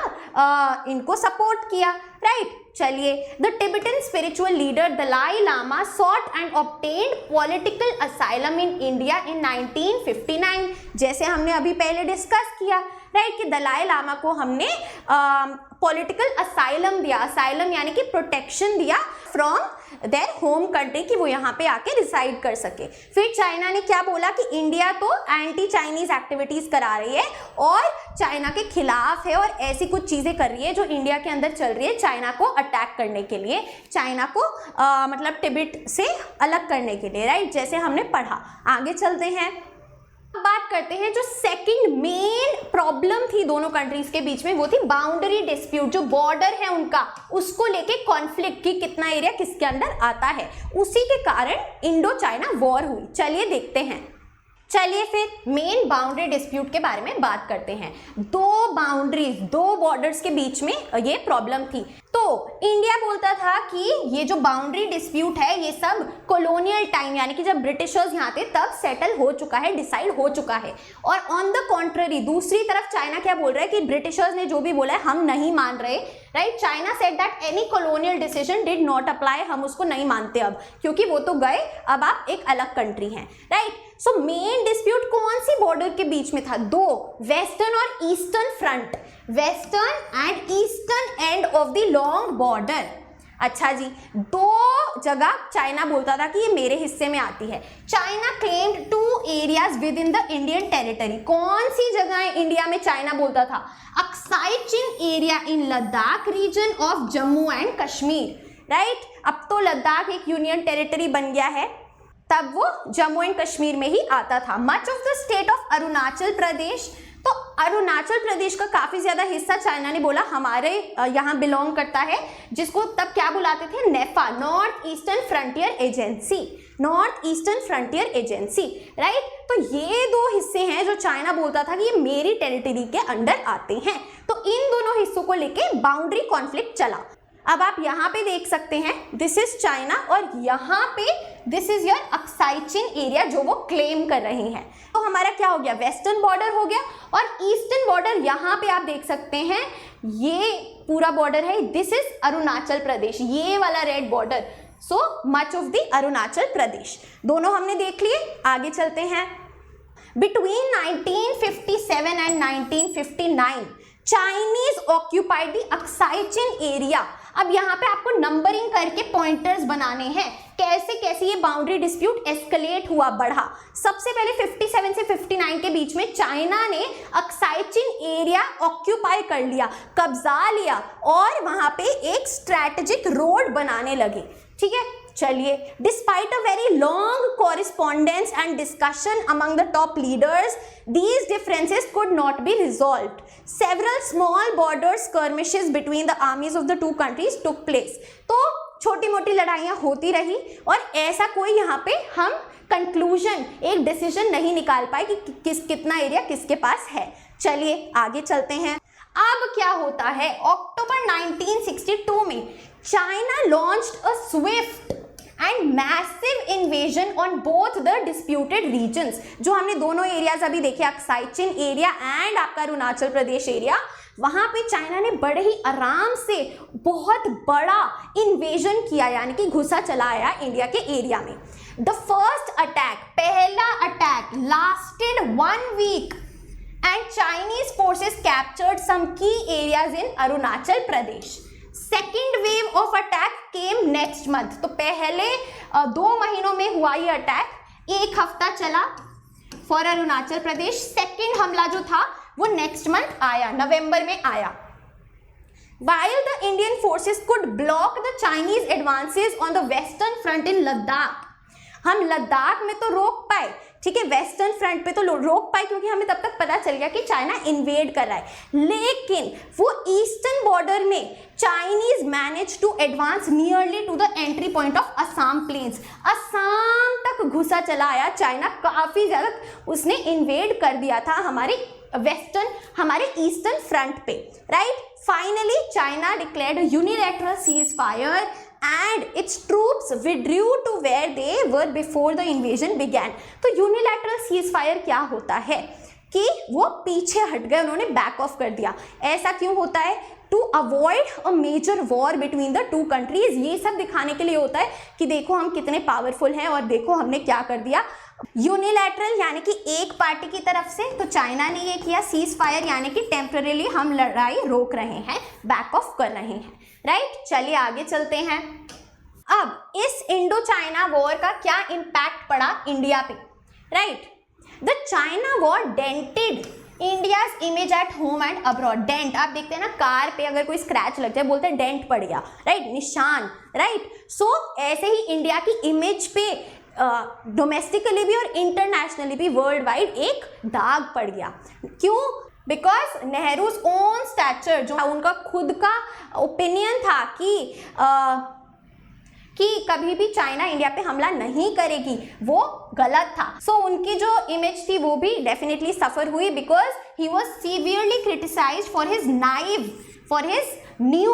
इनको सपोर्ट किया, राइट। चलिए, the Tibetan spiritual leader Dalai Lama sought and obtained political asylum in India in 1959। जैसे हमने अभी पहले डिस्कस किया, राइट, कि दलाई लामा को हमने पॉलिटिकल असाइलम दिया, असाइलम यानी कि प्रोटेक्शन दिया फ्रॉम देयर होम कंट्री, कि वो यहाँ पे आके रिसाइड कर सके। फिर चाइना ने क्या बोला कि इंडिया तो एंटी चाइनीज एक्टिविटीज करा रही है और चाइना के खिलाफ है, और ऐसी कुछ चीजें कर रही है जो इंडिया के अंदर चल रही है, चाइना को अटैक करने के लिए, चाइना को मतलब टिबेट से अलग करने के लिए, राइट। जैसे हमने पढ़ा। आगे चलते हैं, बात करते हैं जो सेकंड मेन प्रॉब्लम थी दोनों कंट्रीज के बीच में, वो थी बाउंड्री डिस्प्यूट। जो बॉर्डर है उनका, उसको लेके कॉन्फ्लिक्ट, की कितना एरिया किसके अंदर आता है, उसी के कारण इंडो चाइना वॉर हुई। चलिए देखते हैं। चलिए फिर मेन बाउंड्री डिस्प्यूट के बारे में बात करते हैं। दो बाउंड्रीज, दो बॉर्डर्स के बीच में ये प्रॉब्लम थी। तो इंडिया बोलता था कि ये जो बाउंड्री डिस्प्यूट है ये सब कॉलोनियल टाइम, यानी कि जब ब्रिटिशर्स यहाँ थे तब सेटल हो चुका है, डिसाइड हो चुका है। और ऑन द कॉन्ट्ररी दूसरी तरफ चाइना क्या बोल रहा है कि ब्रिटिशर्स ने जो भी बोला है हम नहीं मान रहे, right. China said that any colonial decision did not apply, हम उसको नहीं मानते अब, क्योंकि वो तो गए, अब आप एक अलग कंट्री हैं, राइट। सो मेन डिस्प्यूट कौन सी बॉर्डर के बीच में था, दो, वेस्टर्न और eastern front, western and eastern end of the long border. अच्छा जी, दो जगह चाइना बोलता था कि ये मेरे हिस्से में आती है। China claimed 2 areas within the Indian territory. कौन सी जगह इंडिया में चाइना बोलता था, Aksai Chin area in Ladakh region of Jammu and Kashmir, right. अब तो लद्दाख एक यूनियन टेरिटरी बन गया है, तब वो जम्मू एंड कश्मीर में ही आता था। Much of the state of Arunachal Pradesh, तो अरुणाचल प्रदेश का काफी ज्यादा हिस्सा चाइना ने बोला हमारे यहाँ बिलोंग करता है, जिसको तब क्या बुलाते थे, NEFA, North Eastern Frontier Agency, North Eastern Frontier Agency, right. तो ये दो हिस्से हैं जो चाइना बोलता था कि ये मेरी टेरिटरी के अंडर आते हैं। तो इन दोनों हिस्सों को लेके बाउंड्री कॉन्फ्लिक्ट चला। अब आप यहाँ पे देख सकते हैं, दिस इज चाइना, और यहाँ पे this is your Aksai Chin area जो वो क्लेम कर रहे हैं। तो हमारा क्या हो गया, वेस्टर्न बॉर्डर हो गया, और ईस्टर्न बॉर्डर यहाँ पे आप देख सकते हैं, ये पूरा बॉर्डर है, दिस इज अरुणाचल प्रदेश, ये वाला red border. So much of the Arunachal Pradesh, दोनों हमने देख लिए। आगे चलते हैं। Between 1957 and 1959 Chinese occupied the Aksai Chin area. अब यहाँ पे आपको नंबरिंग करके पॉइंटर्स बनाने हैं, कैसे कैसे ये बाउंड्री डिस्प्यूट एस्केलेट हुआ, बढ़ा। सबसे पहले 57 से 59 के बीच में चाइना ने अक्साई चिन एरिया ऑक्यूपाई कर लिया, कब्जा लिया, और वहां पे एक स्ट्रैटेजिक रोड बनाने लगे। ठीक है, चलिए, despite a very long correspondence and discussion among the top leaders, these differences could not be resolved. Several small border skirmishes between the armies of the two countries took place. तो छोटी मोटी लड़ाइयाँ होती रही और ऐसा कोई यहाँ पे हम कंक्लूजन, एक डिसीजन नहीं निकाल पाए कि कितना एरिया किसके पास है। चलिए आगे चलते हैं। अब क्या होता है, अक्टूबर 1962 में China launched a swift and massive invasion on both the disputed regions. जो हमने दोनों एरियाज अभी देखे, अक्साई चिन एरिया एंड आपका अरुणाचल प्रदेश एरिया, वहां पे चाइना ने बड़े ही आराम से बहुत बड़ा इन्वेजन किया, यानी कि घुसा चलाया इंडिया के एरिया में। द फर्स्ट अटैक, पहला attack lasted 1 week and Chinese forces captured some key areas in Arunachal Pradesh. Second wave of attack came next month. तो पहले 2 महीनों में हुआ ये अटैक, 1 हफ्ता चला फॉर अरुणाचल प्रदेश। सेकेंड हमला जो था वो नेक्स्ट मंथ आया, नवंबर में आया। While the Indian forces could block the Chinese advances on the western front in Ladakh, हम लद्दाख में तो रोक पाए, ठीक है, वेस्टर्न फ्रंट पे तो रोक पाए क्योंकि हमें तब तक पता चल गया कि चाइना इन्वेड कर रहा है, लेकिन वो ईस्टर्न बॉर्डर में Chinese manage to advance nearly to the entry point of Assam plains. Assam तक घुसा चला आया चाइना, काफी ज्यादा उसने इन्वेड कर दिया था हमारे ईस्टर्न फ्रंट पे, right. Finally China declared unilateral cease fire and its troops withdrew to where they were before the invasion began. तो यूनिलैटरल सीज फायर क्या होता है कि वो पीछे हट गए, उन्होंने बैक ऑफ कर दिया। ऐसा क्यों होता है? To avoid a major war between the two countries. ये सब दिखाने के लिए होता है कि देखो हम कितने पावरफुल हैं और देखो हमने क्या कर दिया। यूनिलैटरल यानी कि एक पार्टी की तरफ से, तो चाइना ने ये किया। सीज फायर यानी कि टेम्पररीली हम लड़ाई रोक रहे हैं, बैक ऑफ कर रहे हैं, राइट। चलिए आगे चलते हैं। अब इस इंडो चाइना वॉर का क्या इम्पैक्ट पड़ा इंडिया पे, right. The China war dented India's image at home and abroad. Dent आप देखते हैं ना, कार पे अगर कोई स्क्रैच लग जाए बोलते हैं डेंट पड़ गया, राइट, निशान, राइट। सो ऐसे ही इंडिया की इमेज पे डोमेस्टिकली भी और इंटरनेशनली भी वर्ल्ड वाइड एक दाग पड़ गया। क्यों? बिकॉज नेहरूज ओन स्टैचर, जो उनका खुद का ओपिनियन था कि कभी भी चाइना इंडिया पे हमला नहीं करेगी, वो गलत था। सो उनकी जो इमेज थी वो भी डेफिनेटली सफर हुई, because he was severely criticised for his new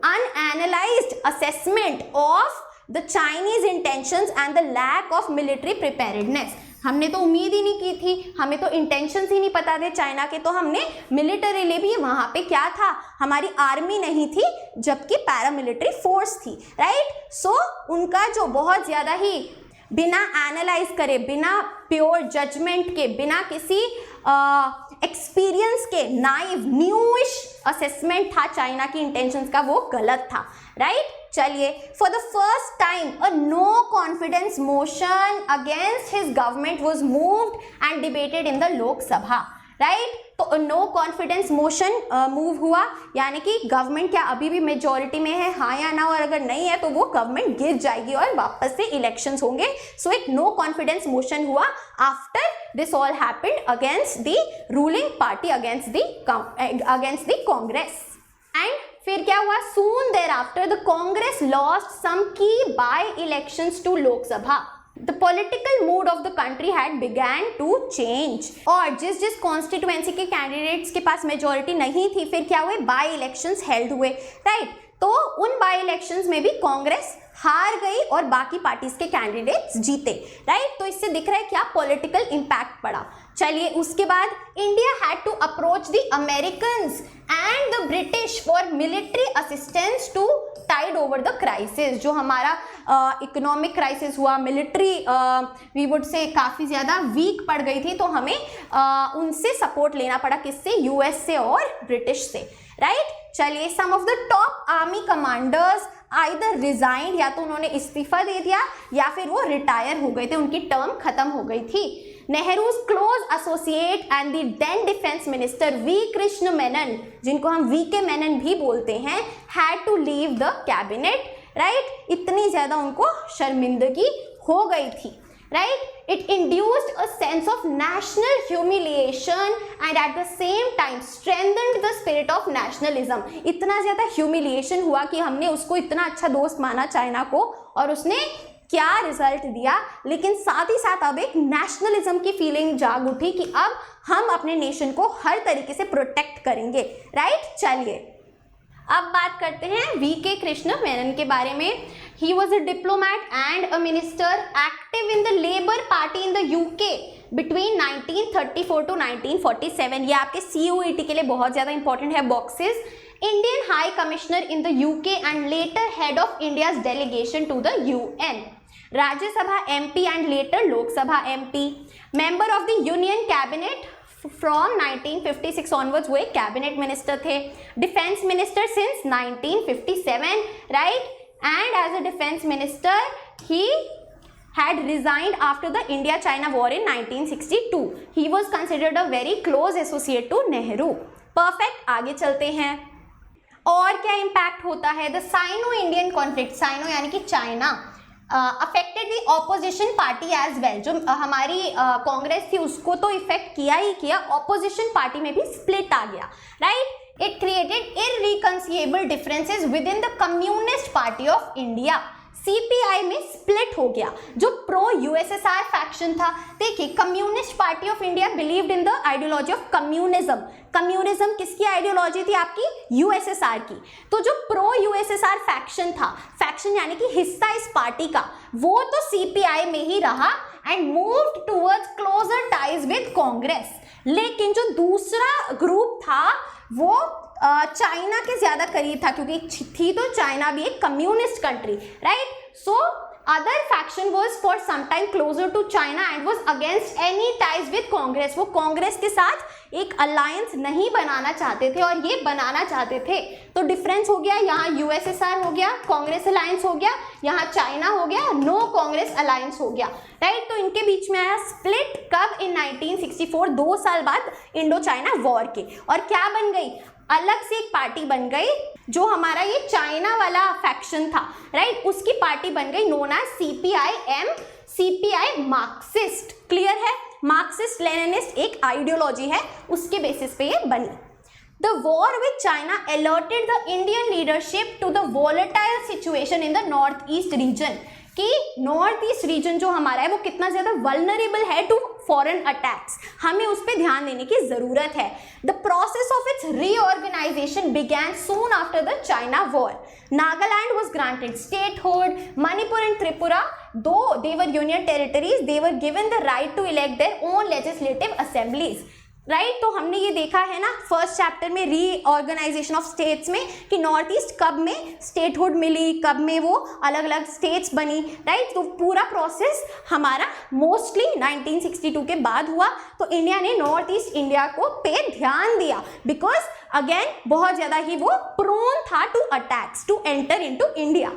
unanalysed assessment of the Chinese intentions and the lack of military preparedness। हमने तो उम्मीद ही नहीं की थी, हमें तो इंटेंशंस ही नहीं पता थे चाइना के, तो हमने मिलिटरीली भी वहाँ पे क्या था, हमारी आर्मी नहीं थी जबकि पैरामिलिट्री फोर्स थी, राइट। सो उनका जो बहुत ज़्यादा ही बिना एनालाइज करे, बिना प्योर जजमेंट के, बिना किसी एक्सपीरियंस के नाइव न्यूइश असेसमेंट था चाइना की इंटेंशंस का, वो गलत था, राइट। चलिए, for the first time a no confidence motion against his government was moved and debated in the Lok Sabha, right. तो नो कॉन्फिडेंस मोशन मूव हुआ, यानी कि गवर्नमेंट क्या अभी भी मेजॉरिटी में है, हाँ या ना, और अगर नहीं है तो वो गवर्नमेंट गिर जाएगी और वापस से इलेक्शंस होंगे। सो एक नो कॉन्फिडेंस मोशन हुआ after this all happened against the ruling party, against the Congress. And फिर क्या हुआ? Soon thereafter the Congress lost some key by elections to Lok Sabha. The political mood of the country had began to change। और जिस constituency के candidates के पास majority नहीं थी, फिर क्या हुए? बाय इलेक्शंस हेल्ड हुए, राइट। तो उन बाय इलेक्शंस में भी कांग्रेस हार गई और बाकी पार्टीज के कैंडिडेट्स जीते, राइट। तो इससे दिख रहा है क्या पॉलिटिकल इंपैक्ट पड़ा। चलिए उसके बाद India had to approach the Americans and the British for military assistance to tide over the crisis. जो हमारा इकोनॉमिक क्राइसिस हुआ, मिलिट्री वी वुड से काफ़ी ज़्यादा वीक पड़ गई थी, तो हमें उनसे सपोर्ट लेना पड़ा, किससे, यूएस से और ब्रिटिश से, राइट। चलिए some of the top army commanders either resign, या तो उन्होंने इस्तीफा दे दिया या फिर वो रिटायर हो गए थे, उनकी टर्म खत्म हो गई थी। Nehru's close associate and the then defence minister V Krishna Menon, जिनको हम वी के मेनन भी बोलते हैं, had to leave the cabinet, right. इतनी ज्यादा उनको शर्मिंदगी हो गई थी, right? It induced a sense of national humiliation and at the same time strengthened the spirit of nationalism. इतना ज़्यादा humiliation हुआ कि हमने उसको इतना अच्छा दोस्त माना चाइना को, और उसने क्या रिजल्ट दिया, लेकिन साथ ही साथ अब एक नेशनलिज्म की फीलिंग जाग उठी कि अब हम अपने नेशन को हर तरीके से प्रोटेक्ट करेंगे, राइट। चलिए अब बात करते हैं वी के कृष्ण मेनन के बारे में। He was a diplomat and a minister active in the Labour Party in the UK between 1934 to 1947. ये आपके CUET के लिए बहुत ज़्यादा इंपॉर्टेंट है boxes. Indian High Commissioner in the UK and later head of India's delegation to the UN. Rajya Sabha MP and later Lok Sabha MP. Member of the Union Cabinet from 1956 onwards वो एक cabinet minister थे। Defence minister since 1957, right. And as a defense minister, he had resigned after the India-China war in 1962. He was considered a very close associate to Nehru. Perfect, आगे चलते हैं। और क्या impact होता है? द साइनो-इंडियन कॉन्फ्लिक्ट, साइनो यानी कि China, affected the opposition party as well. जो हमारी कांग्रेस थी उसको तो इफेक्ट किया ही किया, ऑपोजिशन पार्टी में भी स्प्लिट आ गया, right. It created irreconcilable differences within the Communist Party of India. CPI में स्प्लिट हो गया, जो प्रो यूएसएसआर फैक्शन था। देखिए, communist party of India believed in the ideology of communism. Communism किसकी आइडियोलॉजी थी? आपकी यूएसएसआर की। तो जो प्रो यूएसएसआर फैक्शन था, फैक्शन यानी कि हिस्सा इस पार्टी का, वो तो सीपीआई में ही रहा and moved towards closer ties with Congress. लेकिन जो दूसरा ग्रुप था वो चाइना के ज्यादा करीब था, क्योंकि थी तो चाइना भी एक communist country, right. So other faction was for some time closer to China and was against any ties with Congress. वो कांग्रेस के साथ एक अलायंस नहीं बनाना चाहते थे और ये बनाना चाहते थे। तो डिफरेंस हो गया, यहाँ यूएसएसआर हो गया, कांग्रेस अलायंस हो गया, यहाँ चाइना हो गया, नो कांग्रेस अलायंस हो गया, राइट। तो इनके बीच में आया स्प्लिट कब? इन 1964, 2 साल बाद इंडो चाइना वॉर के। और क्या बन गई? अलग से एक पार्टी बन गई, जो हमारा ये चाइना वाला फैक्शन था, राइट, उसकी पार्टी बन गई known as CPI M, CPI Marxist. Clear है? मार्क्सिस्ट लेनिनिस्ट एक आइडियोलॉजी है, उसके बेसिस पे ये बनी। The war with China alerted the Indian leadership to the volatile situation in the northeast region, कि नॉर्थ ईस्ट रीजन जो हमारा है वो कितना ज़्यादा वल्नरेबल है टू फॉरेन अटैक्स, हमें उस पर ध्यान देने की ज़रूरत है। The process of its reorganisation began soon after the China war. Nagaland was granted statehood, Manipur and Tripura, though they were union territories, they were given the right to elect their own legislative assemblies, right. तो हमने ये देखा है ना first chapter में reorganisation of states में, कि north east कब में स्टेटहुड मिली, कब में वो अलग अलग स्टेट्स बनी, राइट। तो पूरा प्रोसेस हमारा मोस्टली 1962 के बाद हुआ। तो इंडिया ने नॉर्थ ईस्ट इंडिया को पे ध्यान दिया, बिकॉज अगेन बहुत ज़्यादा ही वो प्रोन था to attacks, to enter into India.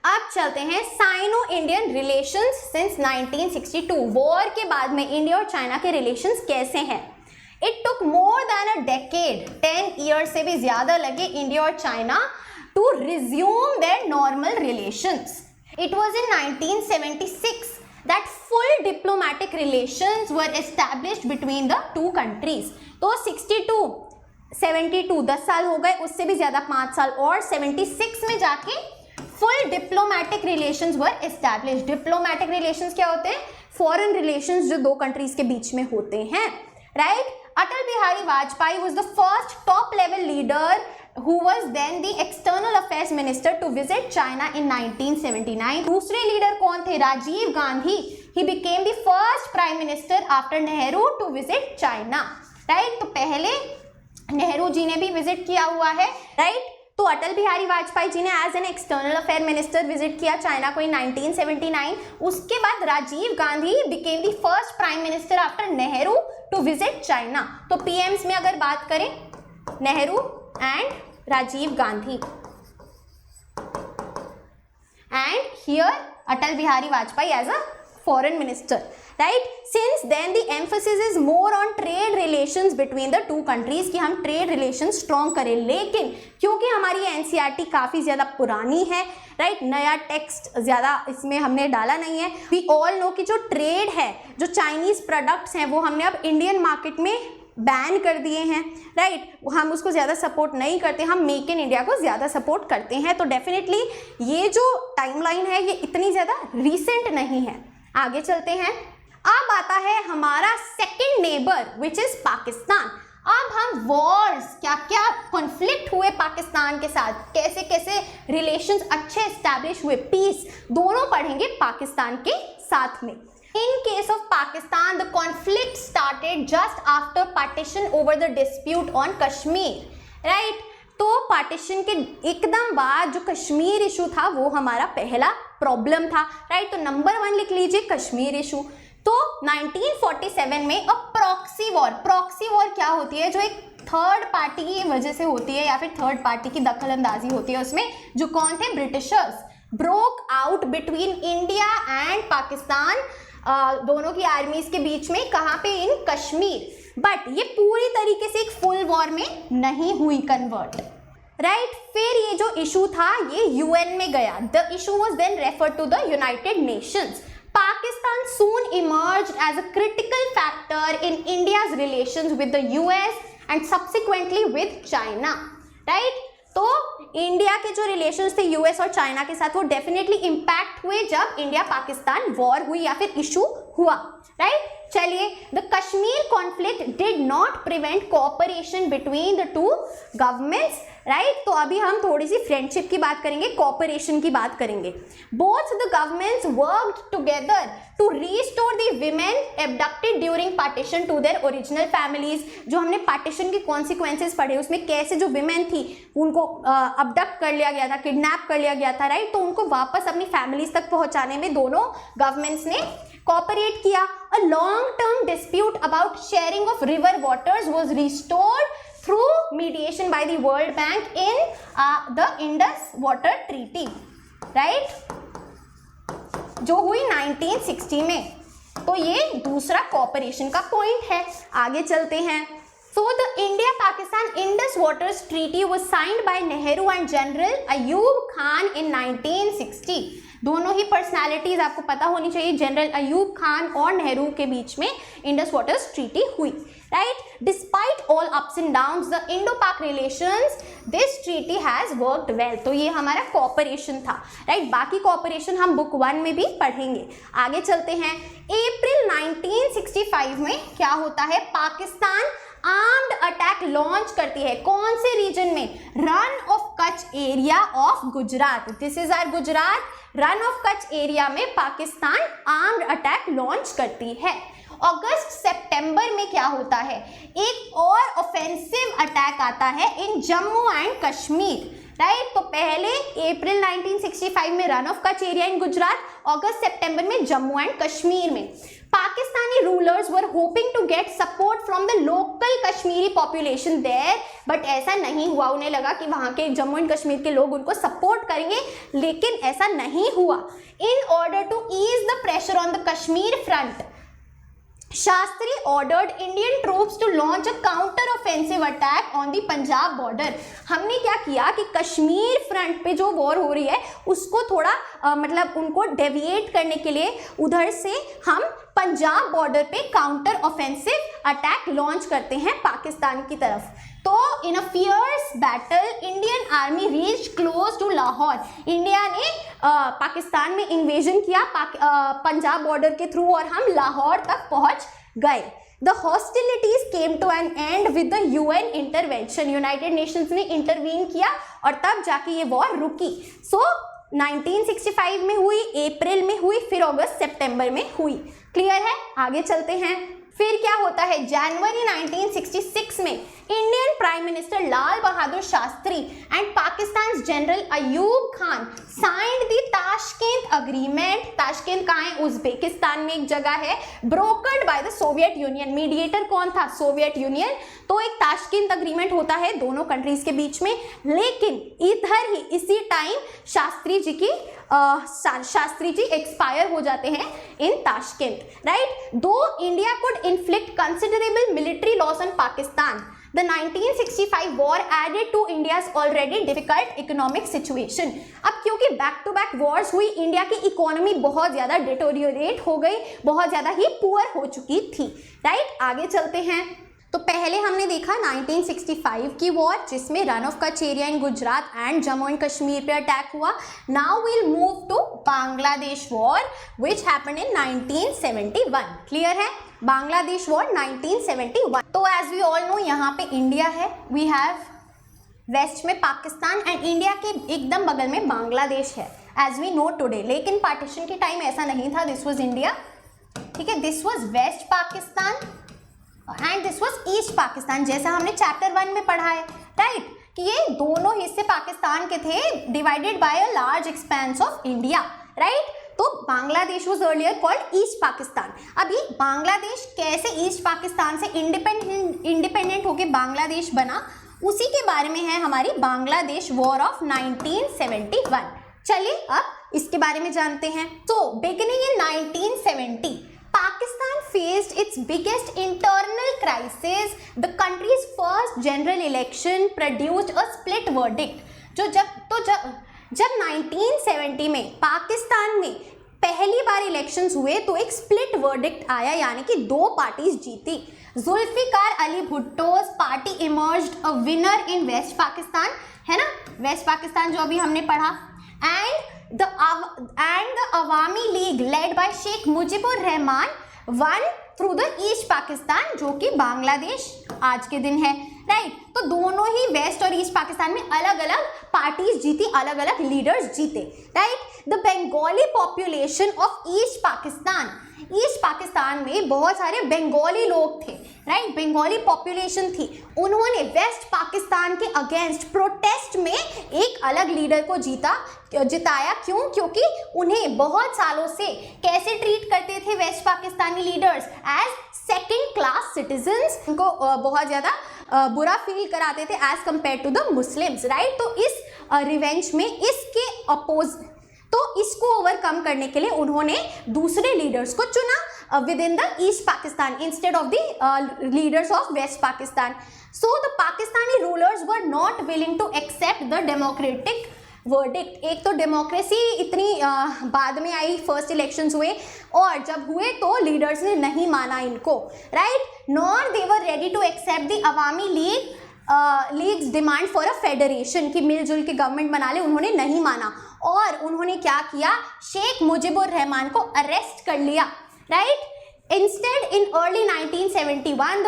अब चलते हैं Sino Indian relations since 1962। War के बाद में इंडिया और चाइना के रिलेशंस कैसे हैं? It took more than a decade, 10 years से भी ज्यादा लगे इंडिया और China to resume their normal relations. It was in 1976 that full diplomatic relations were established between the two countries. तो 62, 72 10 साल हो गए, उससे भी ज्यादा 5 साल और 76 में जाके full diplomatic relations were established. Diplomatic relations क्या होते हैं? फॉरेन रिलेशंस जो दो कंट्रीज के बीच में होते हैं, right. Atal Bihari Vajpayee was the first top level leader who was then the external affairs minister to visit China in 1979. दूसरे लीडर कौन थे? Rajiv Gandhi. He became the first prime minister after Nehru to visit China. Right? तो पहले नेहरू जी ने भी visit किया हुआ है. राइट? तो अटल बिहारी वाजपेयी जी ने as an external affair minister visit किया चाइना को इन 1979. उसके बाद Rajiv Gandhi became the first prime minister after Nehru to visit China. तो पीएम्स में अगर बात करें, Nehru and Rajiv Gandhi, and here Atal Bihari Vajpayee as a foreign minister. Right? Since then the emphasis is more on trade relations between the two countries कि हम trade relations strong करें. लेकिन क्योंकि हमारी NCERT काफ़ी ज़्यादा पुरानी है, राइट, नया टेक्स्ट ज़्यादा इसमें हमने डाला नहीं है. We all know कि जो ट्रेड है, जो चाइनीज़ प्रोडक्ट्स हैं, वो हमने अब इंडियन मार्केट में बैन कर दिए हैं. राइट? हम उसको ज़्यादा सपोर्ट नहीं करते, हम मेक इन इंडिया को ज़्यादा सपोर्ट करते हैं. तो डेफिनेटली ये जो टाइमलाइन है ये इतनी ज़्यादा रिसेंट नहीं है. आगे चलते हैं. अब आता है हमारा second neighbour which is Pakistan. अब हम वॉर्स, क्या क्या कॉन्फ्लिक्ट हुए पाकिस्तान के साथ, कैसे कैसे रिलेशंस अच्छे एस्टैब्लिश हुए, पीस, दोनों पढ़ेंगे पाकिस्तान के साथ में. In case of Pakistan, the conflict started just after partition over the dispute on Kashmir. Right? तो पार्टीशन के एकदम बाद जो कश्मीर इशू था वो हमारा पहला प्रॉब्लम था. राइट? तो नंबर 1 लिख लीजिए कश्मीर इशू. तो 1947 में प्रॉक्सी वॉर क्या होती है? जो एक थर्ड पार्टी की वजह से होती है या फिर थर्ड पार्टी की दखल अंदाजी होती है. उसमें जो कौन थे? Britishers broke out between India and Pakistan, दोनों की आर्मीज के बीच में. कहाँ पे? इन कश्मीर. बट ये पूरी तरीके से एक फुल वॉर में नहीं हुई कन्वर्ट. राइट? फिर ये जो इशू था ये यूएन में गया. The issue was then referred to the United Nations. Pakistan soon emerged as a critical factor in India's relations with the US and subsequently with China. Right? तो India के जो रिलेशंस थे US और China के साथ वो definitely impact हुए जब इंडिया पाकिस्तान वॉर हुई या फिर इशू हुआ. राइट? चलिए, the Kashmir conflict did not prevent cooperation between the to governments. Right? तो अभी हम थोड़ी सी फ्रेंडशिप की बात करेंगे, कोऑपरेशन की बात करेंगे. Both the governments worked together to restore the women abducted during partition to their original families. जो हमने पार्टीशन के कॉन्सिक्वेंसेस पढ़े उसमें कैसे जो विमेन थी उनको अबडक्ट कर लिया गया था, किडनैप कर लिया गया था. राइट? तो उनको वापस अपनी फैमिलीज तक पहुंचाने में दोनों गवर्नमेंट्स ने कॉपरेट किया. A long-term dispute about sharing of river waters was restored through mediation by the World Bank in the Indus Water Treaty. Right? जो हुई 1960 में. तो ये दूसरा कॉपरेशन का पॉइंट है. आगे चलते हैं. So the India-Pakistan Indus Waters Treaty was signed by Nehru and General Ayub Khan in 1960. दोनों ही पर्सनालिटीज आपको पता होनी चाहिए. जनरल अयूब खान और नेहरू के बीच में इंडस वाटर्स ट्रीटी हुई. Right? Despite all ups and downs the Indo Pak relations, this treaty has worked well. तो ये हमारा कॉपरेशन था. राइट? बाकी कॉपरेशन हम बुक 1 में भी पढ़ेंगे. आगे चलते हैं. अप्रैल 1965 में क्या होता है? पाकिस्तान आर्म्ड अटैक लॉन्च करती है. कौन से रीजन में? Rann of Kutch area of Gujarat. This is our Gujarat. Rann of Kutch area में पाकिस्तान आर्म्ड अटैक लॉन्च करती है. अगस्त सितंबर में क्या होता है? एक और ऑफेंसिव अटैक आता है in Jammu and Kashmir. Right? तो पहले अप्रैल 1965 में Rann of Kutch area in Gujarat, अगस्त सितंबर में जम्मू एंड कश्मीर में. Pakistani rulers were hoping to get support from the local Kashmiri population there, but ऐसा नहीं हुआ. उन्हें लगा कि वहाँ के जम्मू एंड कश्मीर के लोग उनको सपोर्ट करेंगे, लेकिन ऐसा नहीं हुआ. In order to ease the pressure on the Kashmir front, Shastri ordered Indian troops to launch a counter-offensive attack on the Punjab border. हमने क्या किया कि कश्मीर फ्रंट पे जो वॉर हो रही है उसको थोड़ा मतलब उनको डेविएट करने के लिए उधर से हम पंजाब बॉर्डर पे काउंटर ऑफेंसिव अटैक लॉन्च करते हैं पाकिस्तान की तरफ. तो in a fierce battle Indian army reach close to Lahore. India ने पाकिस्तान में इन्वेजन किया पंजाब बॉर्डर के थ्रू और हम लाहौर तक पहुंच गए. The hostilities came to an end with the UN intervention, United Nations ने इंटरवीन किया और तब जाके ये वॉर रुकी। सो 1965 में हुई, अप्रैल में हुई, फिर अगस्त सितंबर में हुई। क्लियर है? आगे चलते हैं। फिर क्या होता है, जनवरी 1966 में Indian prime minister Lal Bahadur Shastri and Pakistan general Ayub Khan signed the Tashkent agreement. Tashkent कहाँ है? उज्बेकिस्तान में एक जगह है। Brokered by the Soviet Union, mediator कौन था? Soviet Union. तो एक ताशकेंत अग्रीमेंट होता है दोनों कंट्रीज के बीच में, लेकिन इधर ही इसी टाइम शास्त्री जी एक्सपायर हो जाते हैं in Tashkent, right. Though India could inflict considerable military loss on Pakistan, the 1965 war added to India's already difficult economic situation. अब क्योंकि बैक टू बैक वॉर्स हुई, इंडिया की इकोनॉमी बहुत ज्यादा डिटोरियोरेट हो गई, बहुत ज्यादा ही पुअर हो चुकी थी, राइट। आगे चलते हैं। तो पहले हमने देखा 1965 की वॉर, जिसमें रन ऑफ कचेरिया in Gujarat and Jammu and Kashmir पे अटैक हुआ। Now will move to Bangladesh war which happened in 1971। Clear है? बांग्लादेश वॉर 1971। तो एज वी ऑल नो यहाँ पे इंडिया है, वी हैव वेस्ट में पाकिस्तान एंड इंडिया के एकदम बगल में बांग्लादेश है एज वी नो टुडे। लेकिन पार्टीशन के टाइम ऐसा नहीं था, दिस वाज इंडिया, ठीक है। This was West Pakistan and this was East Pakistan, जैसा हमने चैप्टर 1 में पढ़ा है, राइट, कि ये दोनों हिस्से पाकिस्तान के थे, divided by a large expanse of India, right. तो Bangladesh was earlier called East Pakistan. अब ये बांग्लादेश कैसे ईस्ट पाकिस्तान से इंडिपेंडेंट होके बांग्लादेश बना, उसी के बारे में है हमारी बांग्लादेश वॉर ऑफ 1971। चलिए अब इसके बारे में जानते हैं। तो beginning in 1970 Pakistan faced its biggest internal crisis. The country's first general election produced a split verdict. जब 1970 में पाकिस्तान में पहली बार इलेक्शंस हुए तो एक स्प्लिट वर्डिक्ट आया, यानी कि दो पार्टीज जीती। Zulfikar Ali Bhutto's party emerged a winner in West Pakistan, है ना, वेस्ट पाकिस्तान जो अभी हमने पढ़ा, and the Awami League led by Sheikh Mujibur Rahman won through the East Pakistan, जो कि बांग्लादेश आज के दिन है, राइट। तो दोनों ही वेस्ट और ईस्ट पाकिस्तान में अलग अलग पार्टीज जीती, अलग अलग लीडर्स जीते, right. The Bengali population of east Pakistan में बहुत सारे बंगाली लोग थे, राइट, बंगाली पॉपुलेशन थी। उन्होंने वेस्ट पाकिस्तान के अगेंस्ट प्रोटेस्ट में एक अलग लीडर को जिताया। क्यों? क्योंकि उन्हें बहुत सालों से कैसे ट्रीट करते थे West Pakistani leaders? As second class citizens, उनको बहुत ज़्यादा बुरा फील कराते थे as compare to the Muslims, right. तो इस रिवेंज में इसके अपोज, तो इसको ओवरकम करने के लिए उन्होंने दूसरे लीडर्स को चुना within the East Pakistan instead of the leaders of West Pakistan. So the Pakistani rulers were not willing to accept the democratic verdict. एक तो डेमोक्रेसी इतनी बाद में आई, फर्स्ट इलेक्शंस हुए, और जब हुए तो लीडर्स ने नहीं माना इनको, right. Nor they were ready to accept the Awami League's demand for a federation, कि मिलजुल के गवर्नमेंट बना ले, उन्होंने नहीं माना। और उन्होंने क्या किया? शेख मुजिबुर रहमान को अरेस्ट कर लिया, right. Instead in early 1971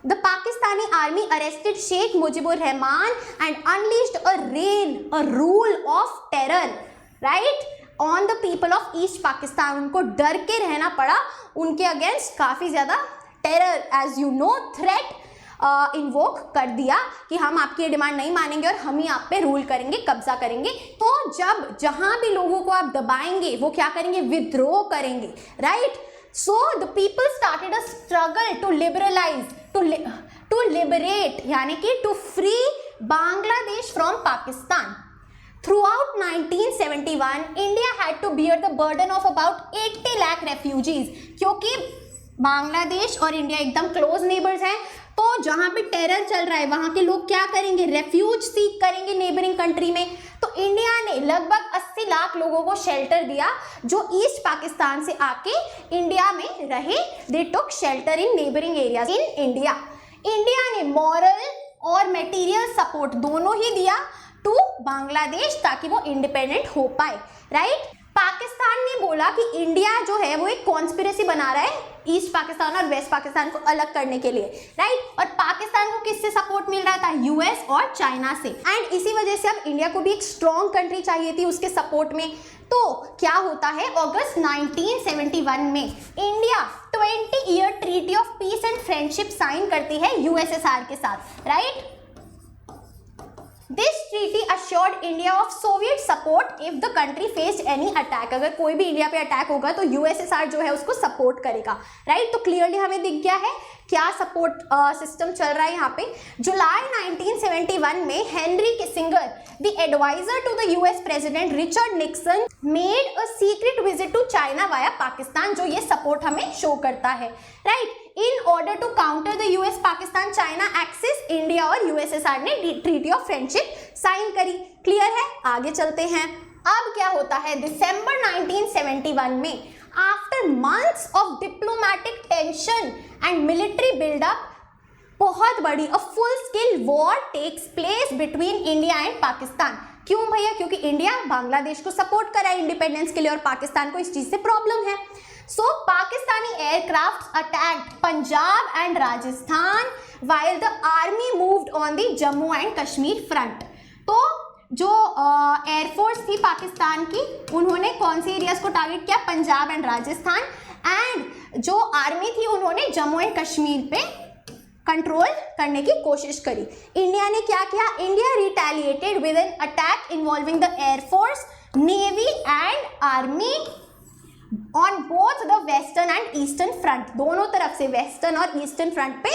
the Pakistani army arrested Sheikh Mujibur Rahman and unleashed a rule of terror, right, on the people of East Pakistan. उनको डर के रहना पड़ा, उनके अगेंस्ट काफ़ी ज़्यादा terror, as you know, threat invoke कर दिया कि हम आपकी ये डिमांड नहीं मानेंगे और हम ही आप पे रूल करेंगे, कब्जा करेंगे। तो जब जहाँ भी लोगों को आप दबाएंगे वो क्या करेंगे? विद्रोह करेंगे, right. So the people started a struggle to liberalise, to liberate, यानी कि to free Bangladesh from Pakistan. Throughout 1971, India had to bear the burden of about 80 lakh refugees, क्योंकि बांग्लादेश और इंडिया एकदम क्लोज नेबर्स हैं, तो जहाँ पे टेरर चल रहा है वहाँ के लोग क्या करेंगे? रेफ्यूज सीक करेंगे नेबरिंग कंट्री में। तो इंडिया ने लगभग 80 लाख लोगों को शेल्टर दिया जो ईस्ट पाकिस्तान से आके इंडिया में रहे। They took shelter in neighbouring areas in India. India ने मॉरल और मटेरियल सपोर्ट दोनों ही दिया टू बांग्लादेश ताकि वो इंडिपेंडेंट हो पाए, राइट। पाकिस्तान ने बोला कि इंडिया जो है वो एक कॉन्स्पिरेसी बना रहा है ईस्ट पाकिस्तान और वेस्ट पाकिस्तान को अलग करने के लिए, राइट। और पाकिस्तान को किससे सपोर्ट मिल रहा था? यूएस और चाइना से। एंड इसी वजह से अब इंडिया को भी एक स्ट्रॉन्ग कंट्री चाहिए थी उसके सपोर्ट में। तो क्या होता है, अगस्त 1971 में India 20-year treaty of peace and friendship sign करती है यूएसएसआर के साथ, right. This treaty assured India of Soviet support if the country faced any attack। अगर कोई भी इंडिया पे अटैक होगा तो यूएसएसआर जो है उसको सपोर्ट करेगा, राइट। तो क्लियरली हमें दिख गया है क्या सपोर्ट सिस्टम चल रहा है यहाँ पे। जुलाई 1971 में Henry Kissinger, the adviser to the US president Richard Nixon, made a secret visit to China via Pakistan, जो ये सपोर्ट हमें शो करता है, right. In order to counter the US Pakistan China axis, India और यूएसएसआर ने treaty of friendship sign करी। Clear है, आगे चलते हैं। अब क्या होता है, दिसंबर 1971 में after months of diplomatic tension and military buildup, बहुत बड़ी a full scale war takes place between India and Pakistan. क्यों भैया? क्योंकि इंडिया बांग्लादेश को सपोर्ट करा है इंडिपेंडेंस के लिए और पाकिस्तान को इस चीज से प्रॉब्लम है। So Pakistani aircraft attacked Punjab and Rajasthan while the army moved on the Jammu and Kashmir front। तो जो एयरफोर्स थी पाकिस्तान की, उन्होंने कौन से एरियाज को टारगेट किया? पंजाब एंड राजस्थान। एंड जो आर्मी थी उन्होंने जम्मू एंड कश्मीर पे कंट्रोल करने की कोशिश करी। इंडिया ने क्या किया? India retaliated with an attack involving the air force, navy and army on both the western and eastern front. दोनों तरफ से वेस्टर्न और ईस्टर्न फ्रंट पे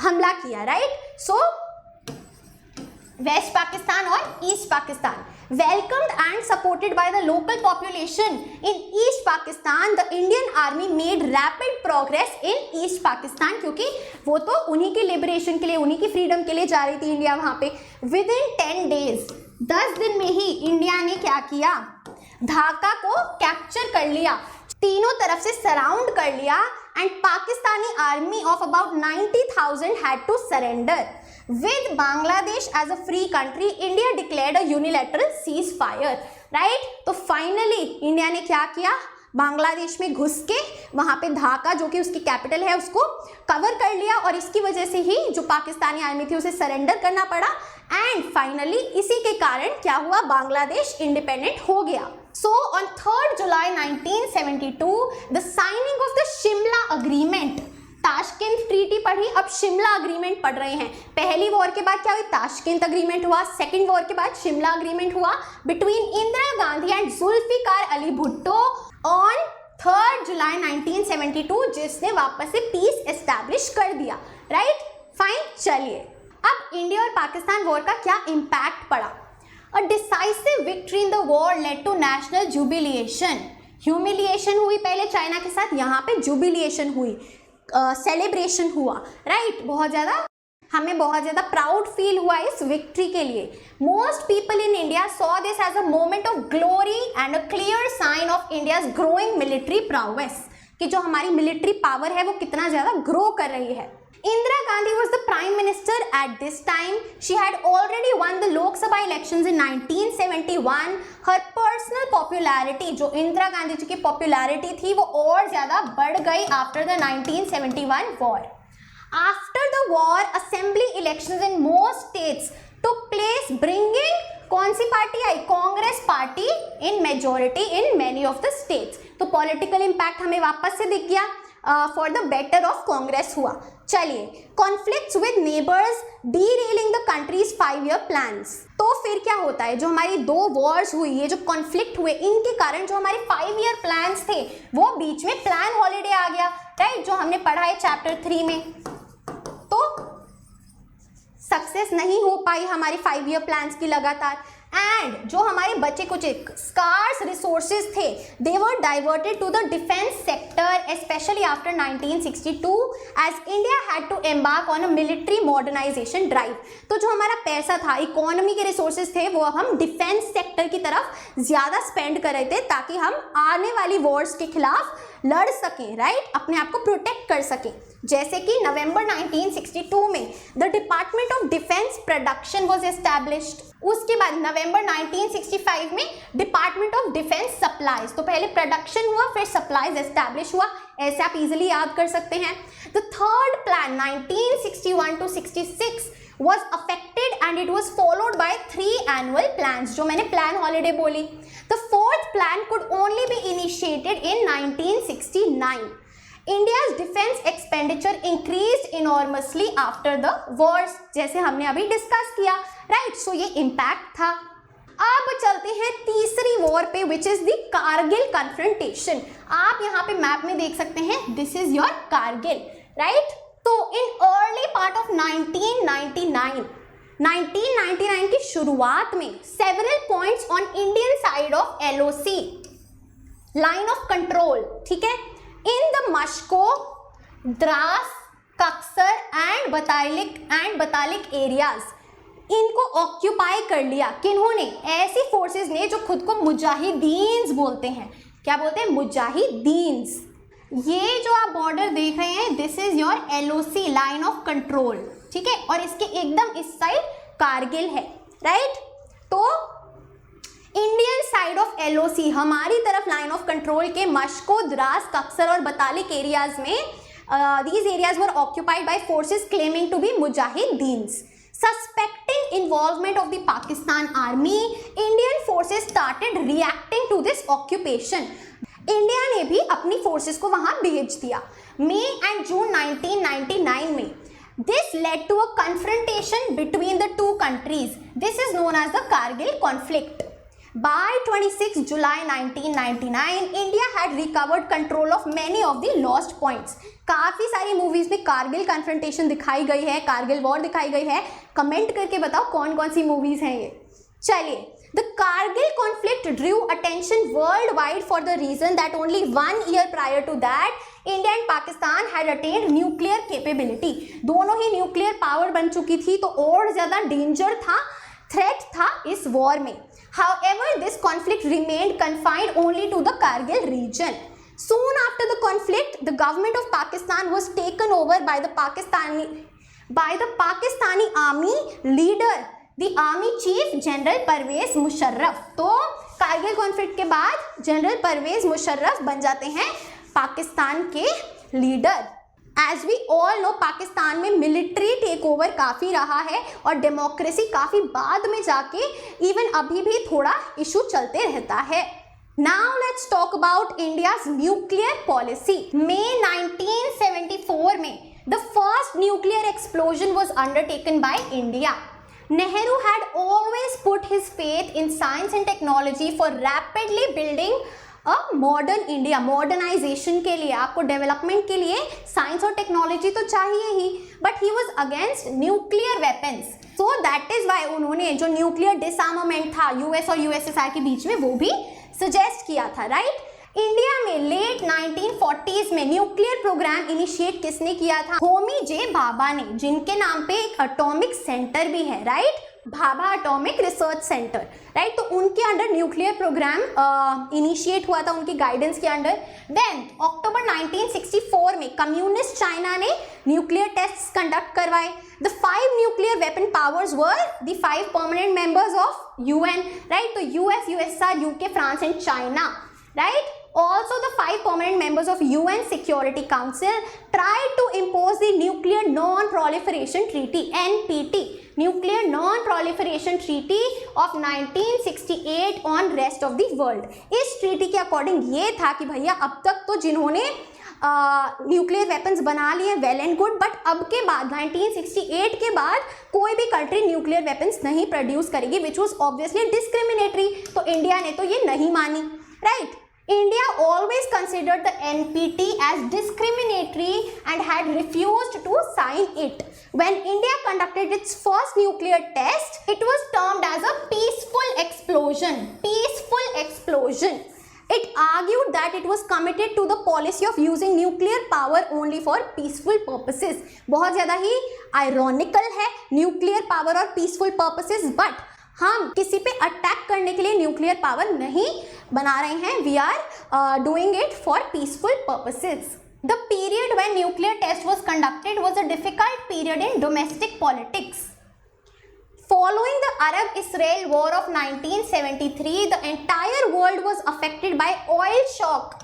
हमला किया, राइट। सो वेस्ट पाकिस्तान और east Pakistan, welcomed and supported by the local population in East Pakistan, the Indian Army made rapid progress in East Pakistan, क्योंकि वो तो उन्हीं की लिबरेशन के लिए, उन्हीं की फ्रीडम के लिए जा रही थी इंडिया वहाँ पे। Within 10 days, 10 दिन में ही इंडिया ने क्या किया? ढाका को कैप्चर कर लिया, तीनों तरफ से सराउंड कर लिया, and Pakistani army of about 90,000 had to surrender. With Bangladesh as a free country, India declared a unilateral ceasefire, right? तो फाइनली इंडिया ने क्या किया? बांग्लादेश में घुस के वहां पे ढाका जो कि उसकी कैपिटल है उसको कवर कर लिया, और इसकी वजह से ही जो पाकिस्तानी आर्मी थी उसे सरेंडर करना पड़ा। एंड फाइनली इसी के कारण क्या हुआ? बांग्लादेश इंडिपेंडेंट हो गया। So on 3rd July 1972 the signing off the Shimla agreement, Tashkent treaty पढ़ी, अब शिमला अग्रीमेंट पढ़ रहे हैं। पहली वॉर के बाद क्या हुई? ताशकंद अग्रीमेंट हुआ। सेकंड वॉर के बाद शिमला अग्रीमेंट हुआ between Indira Gandhi and Zulfikar Ali Bhutto on 3rd July 1972, जिसने वापस से पीस एस्टैब्लिश कर दिया, राइट। फाइन, चलिए अब इंडिया और पाकिस्तान वॉर का क्या इम्पैक्ट पड़ा। A decisive victory in the war led to national jubilation. Humiliation हुई पहले चाइना के साथ, यहाँ पे जुबिलिएशन हुई, सेलिब्रेशन हुआ, राइट। हमें बहुत ज़्यादा प्राउड फील हुआ इस विक्ट्री के लिए। Most people in India saw this as a moment of glory and a clear sign of India's growing military prowess, कि जो हमारी मिलिट्री पावर है वो कितना ज़्यादा ग्रो कर रही है। Indira Gandhi was the prime minister at this time. She had already won the Lok Sabha elections in 1971. Her personal popularity, जो इंदिरा गांधी जी की popularity थी, वो और ज़्यादा बढ़ गई after the 1971 war. After the war, assembly elections in most states took place, bringing कौन सी पार्टी आई? Congress party in majority in many of the states. तो political impact हमें वापस से दिख गया, for the better of Congress हुआ। चलिए, conflicts with neighbours derailing the countries 5-year plans. तो फिर क्या होता है? जो हमारी 2 वॉर्स हुई, ये जो कॉन्फ्लिक्ट हुए, इनके कारण जो हमारे 5-year प्लान्स थे वो बीच में प्लान हॉलीडे आ गया, राइट, जो हमने पढ़ा है चैप्टर 3 में। तो सक्सेस नहीं हो पाई हमारी 5-year प्लान्स की लगातार, एंड जो हमारे बचे कुछ स्कार्स रिसोर्सेज थे, they were diverted to the defence sector, especially after 1962 as India had to embark on a military modernisation drive. तो जो हमारा पैसा था, इकोनॉमी के रिसोर्सेज थे, वो हम डिफेंस सेक्टर की तरफ ज़्यादा स्पेंड कर रहे थे, ताकि हम आने वाली वॉर्स के खिलाफ लड़ सकें, राइट, अपने आप को प्रोटेक्ट कर सकें। जैसे कि नवंबर 1962 में the department of defence production was established. उसके बाद नवंबर 1965 में डिपार्टमेंट ऑफ डिफेंस सप्लाईज, तो पहले प्रोडक्शन हुआ फिर सप्लाईज एस्टैब्लिश हुआ, ऐसे आप इजीली याद कर सकते हैं। The third plan 1961 to 66 was affected and it was followed by 3 annual plans, जो मैंने प्लान हॉलिडे बोली। The fourth plan could only be initiated in 1969. India's defense expenditure increased enormously after the wars, जैसे हमने अभी discuss किया, right, सो ये impact था। अब चलते हैं तीसरी वॉर पे, which is the Kargil confrontation. आप यहाँ पे मैप में देख सकते हैं, this is your Kargil, right. तो इन अर्ली पार्ट ऑफ 1999 की शुरुआत में several points on Indian side of LOC line of control, ठीक है, in the Mashkoh, Dras, Kaksar and Batalik areas, इनको ऑक्यूपाई कर लिया। किन्होंने? ऐसी फोर्सेस ने जो खुद को मुजाहिदीन्स बोलते हैं। क्या बोलते हैं? मुजाहिदीन्स। ये जो आप बॉर्डर देख रहे हैं, this is your LOC line of control, ठीक है, और इसके एकदम इस साइड कारगिल है, राइट। तो इंडियन साइड ऑफ LOC, हमारी तरफ लाइन ऑफ कंट्रोल के मश्को, द्रास, कक्सर और बतालिक एरियाज में these areas were occupied by forces claiming to be mujahideens. Suspecting involvement of the Pakistan army, Indian forces started reacting to this occupation. India ने भी अपनी forces को वहां भेज दिया। मई एंड जून 1999 में this led to a confrontation between the two countries. This is known as the Kargil conflict. By 26 July 1999, India had recovered control of many of the lost points. काफी सारी movies में Kargil confrontation दिखाई गई है, Kargil war दिखाई गई है। Comment करके बताओ कौन कौन सी मूवीज हैं ये। चलिए, the Kargil conflict drew attention worldwide for the reason that only 1 year prior to that, India and Pakistan had attained nuclear capability. दोनों ही न्यूक्लियर पावर बन चुकी थी, तो और ज्यादा डेंजर था, थ्रेट था इस वॉर में। However, this conflict remained confined only to the Kargil region. Soon after the conflict, the government of Pakistan was taken over by the Pakistani army leader, the Army Chief General Pervez Musharraf. तो Kargil conflict के बाद general Parvez Musharraf बन जाते हैं पाकिस्तान के leader. As we all know, Pakistan में military take over काफ़ी रहा है और डेमोक्रेसी काफ़ी बाद में जाके इवन अभी भी थोड़ा इशू चलते रहता है। Now let's talk about India's nuclear policy. May 1974 में the first nuclear explosion was undertaken by India. Nehru had always put his faith in science and technology for rapidly building a modern India. Modernization के लिए, आपको development के लिए science और technology तो चाहिए ही, but he was against nuclear weapons. So that is why उन्होंने जो न्यूक्लियर डिसआर्मामेंट था US और USSR के बीच में, वो भी सजेस्ट किया था, राइट। इंडिया में लेट 1940s में न्यूक्लियर प्रोग्राम इनिशिएट किसने किया था? होमी जे भाभा ने, जिनके नाम पे एक एटॉमिक सेंटर भी है, right, Bhabha atomic research centre, right. तो उनके अंडर न्यूक्लियर प्रोग्राम इनिशिएट हुआ था, उनकी गाइडेंस के अंडर। देन अक्टूबर 1964 में कम्युनिस्ट चाइना ने न्यूक्लियर टेस्ट कंडक्ट करवाए। The 5 nuclear weapon powers were the 5 permanent members of UN, right. तो US, USSR, UK, France and China, right? Also, the 5 permanent members of UN Security Council tried to impose the Nuclear Non-Proliferation Treaty (NPT), Nuclear Non-Proliferation Treaty of 1968 on rest of the world. इस treaty के according ये था कि भैया अब तक तो जिन्होंने न्यूक्लियर वेपन्स बना लिए वेल एंड गुड, बट अब के बाद 1968 के बाद कोई भी कंट्री न्यूक्लियर वेपन्स नहीं प्रोड्यूस करेगी, विच वॉज ऑब्वियसली डिस्क्रिमिनेटरी। तो इंडिया ने तो ये नहीं मानी, right? India always considered the NPT as discriminatory and had refused to sign it. When India conducted its first nuclear test, it was termed as a peaceful explosion. Peaceful explosion. It argued that it was committed to the policy of using nuclear power only for peaceful purposes. बहुत ज़्यादा ही ironical है nuclear power और peaceful purposes, but हम किसी पे attack करने के लिए न्यूक्लियर पावर नहीं बना रहे हैं, we are doing it for peaceful purposes. The period when nuclear test was conducted was a difficult period in domestic politics. Following the Arab-Israel War of 1973, the entire world was affected by oil shock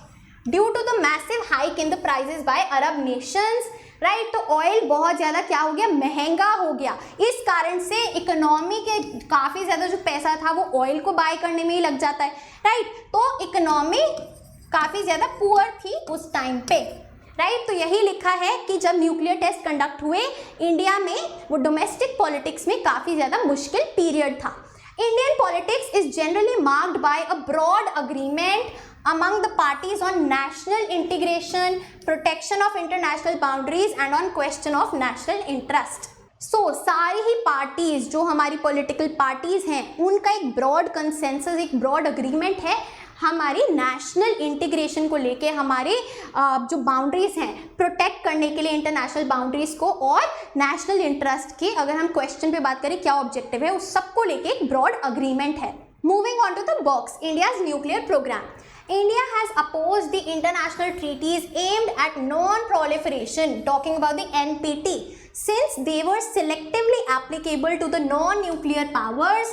due to the massive hike in the prices by Arab nations. Right, तो oil बहुत ज़्यादा क्या हो गया, महंगा हो गया। इस कारण से इकोनॉमी के काफ़ी ज़्यादा जो पैसा था वो ऑयल को बाय करने में ही लग जाता है। राइट, तो इकोनॉमी काफ़ी ज़्यादा पुअर थी उस टाइम पे। राइट, तो यही लिखा है कि जब न्यूक्लियर टेस्ट कंडक्ट हुए इंडिया में, वो डोमेस्टिक पॉलिटिक्स में काफ़ी ज़्यादा मुश्किल पीरियड था। Indian politics is generally marked by a broad agreement among the parties on national integration, protection of international boundaries and on question of national interest. So सारी ही parties जो हमारी पॉलिटिकल पार्टीज हैं उनका एक ब्रॉड कंसेंसस, एक broad agreement है हमारी national integration को लेके, हमारे जो बाउंड्रीज हैं प्रोटेक्ट करने के लिए इंटरनेशनल बाउंड्रीज को, और नेशनल इंटरेस्ट के अगर हम क्वेश्चन पे बात करें क्या ऑब्जेक्टिव है उस सबको लेके एक ब्रॉड अग्रीमेंट है। Moving on to the box, India's nuclear programme. India has opposed the international treaties aimed at non-proliferation, talking about the NPT, since they were selectively applicable to the non-nuclear powers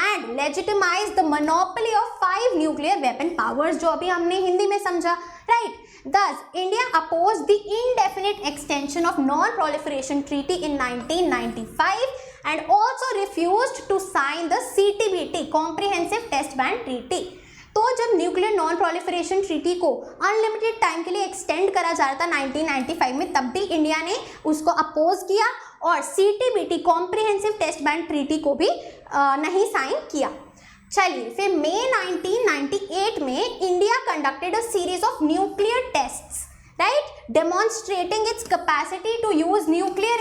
and legitimized the monopoly of 5 nuclear weapon powers, जो अभी हमने हिंदी में समझा। Right? Thus, India opposed the indefinite extension of non-proliferation treaty in 1995 and also refused to sign the CTBT, Comprehensive Test Ban Treaty. तो जब nuclear non proliferation treaty को unlimited time के लिए एक्सटेंड करा जा रहा था 1995 में, तब भी इंडिया ने उसको अपोज किया और CTBT comprehensive test ban treaty को भी नहीं साइन किया। चलिए, फिर मई 1998 में India conducted a series of nuclear tests, right, demonstrating its capacity to use nuclear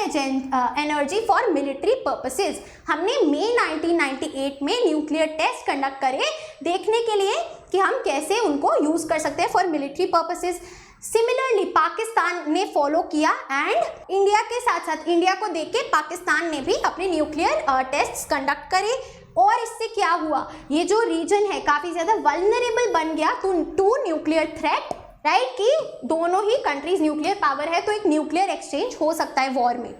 energy for military purposes. हमने मई 1998 में न्यूक्लियर टेस्ट कंडक्ट करे देखने के लिए कि हम कैसे उनको यूज कर सकते हैं for military purposes. Similarly Pakistan ने फॉलो किया एंड इंडिया के साथ साथ इंडिया को देख के पाकिस्तान ने भी अपने न्यूक्लियर टेस्ट कंडक्ट करे, और इससे क्या हुआ, ये जो रीजन है काफ़ी ज़्यादा वल्नरेबल बन गया टू न्यूक्लियर थ्रेट। राइट, कि दोनों ही कंट्रीज न्यूक्लियर पावर है तो एक न्यूक्लियर एक्सचेंज हो सकता है वॉर में।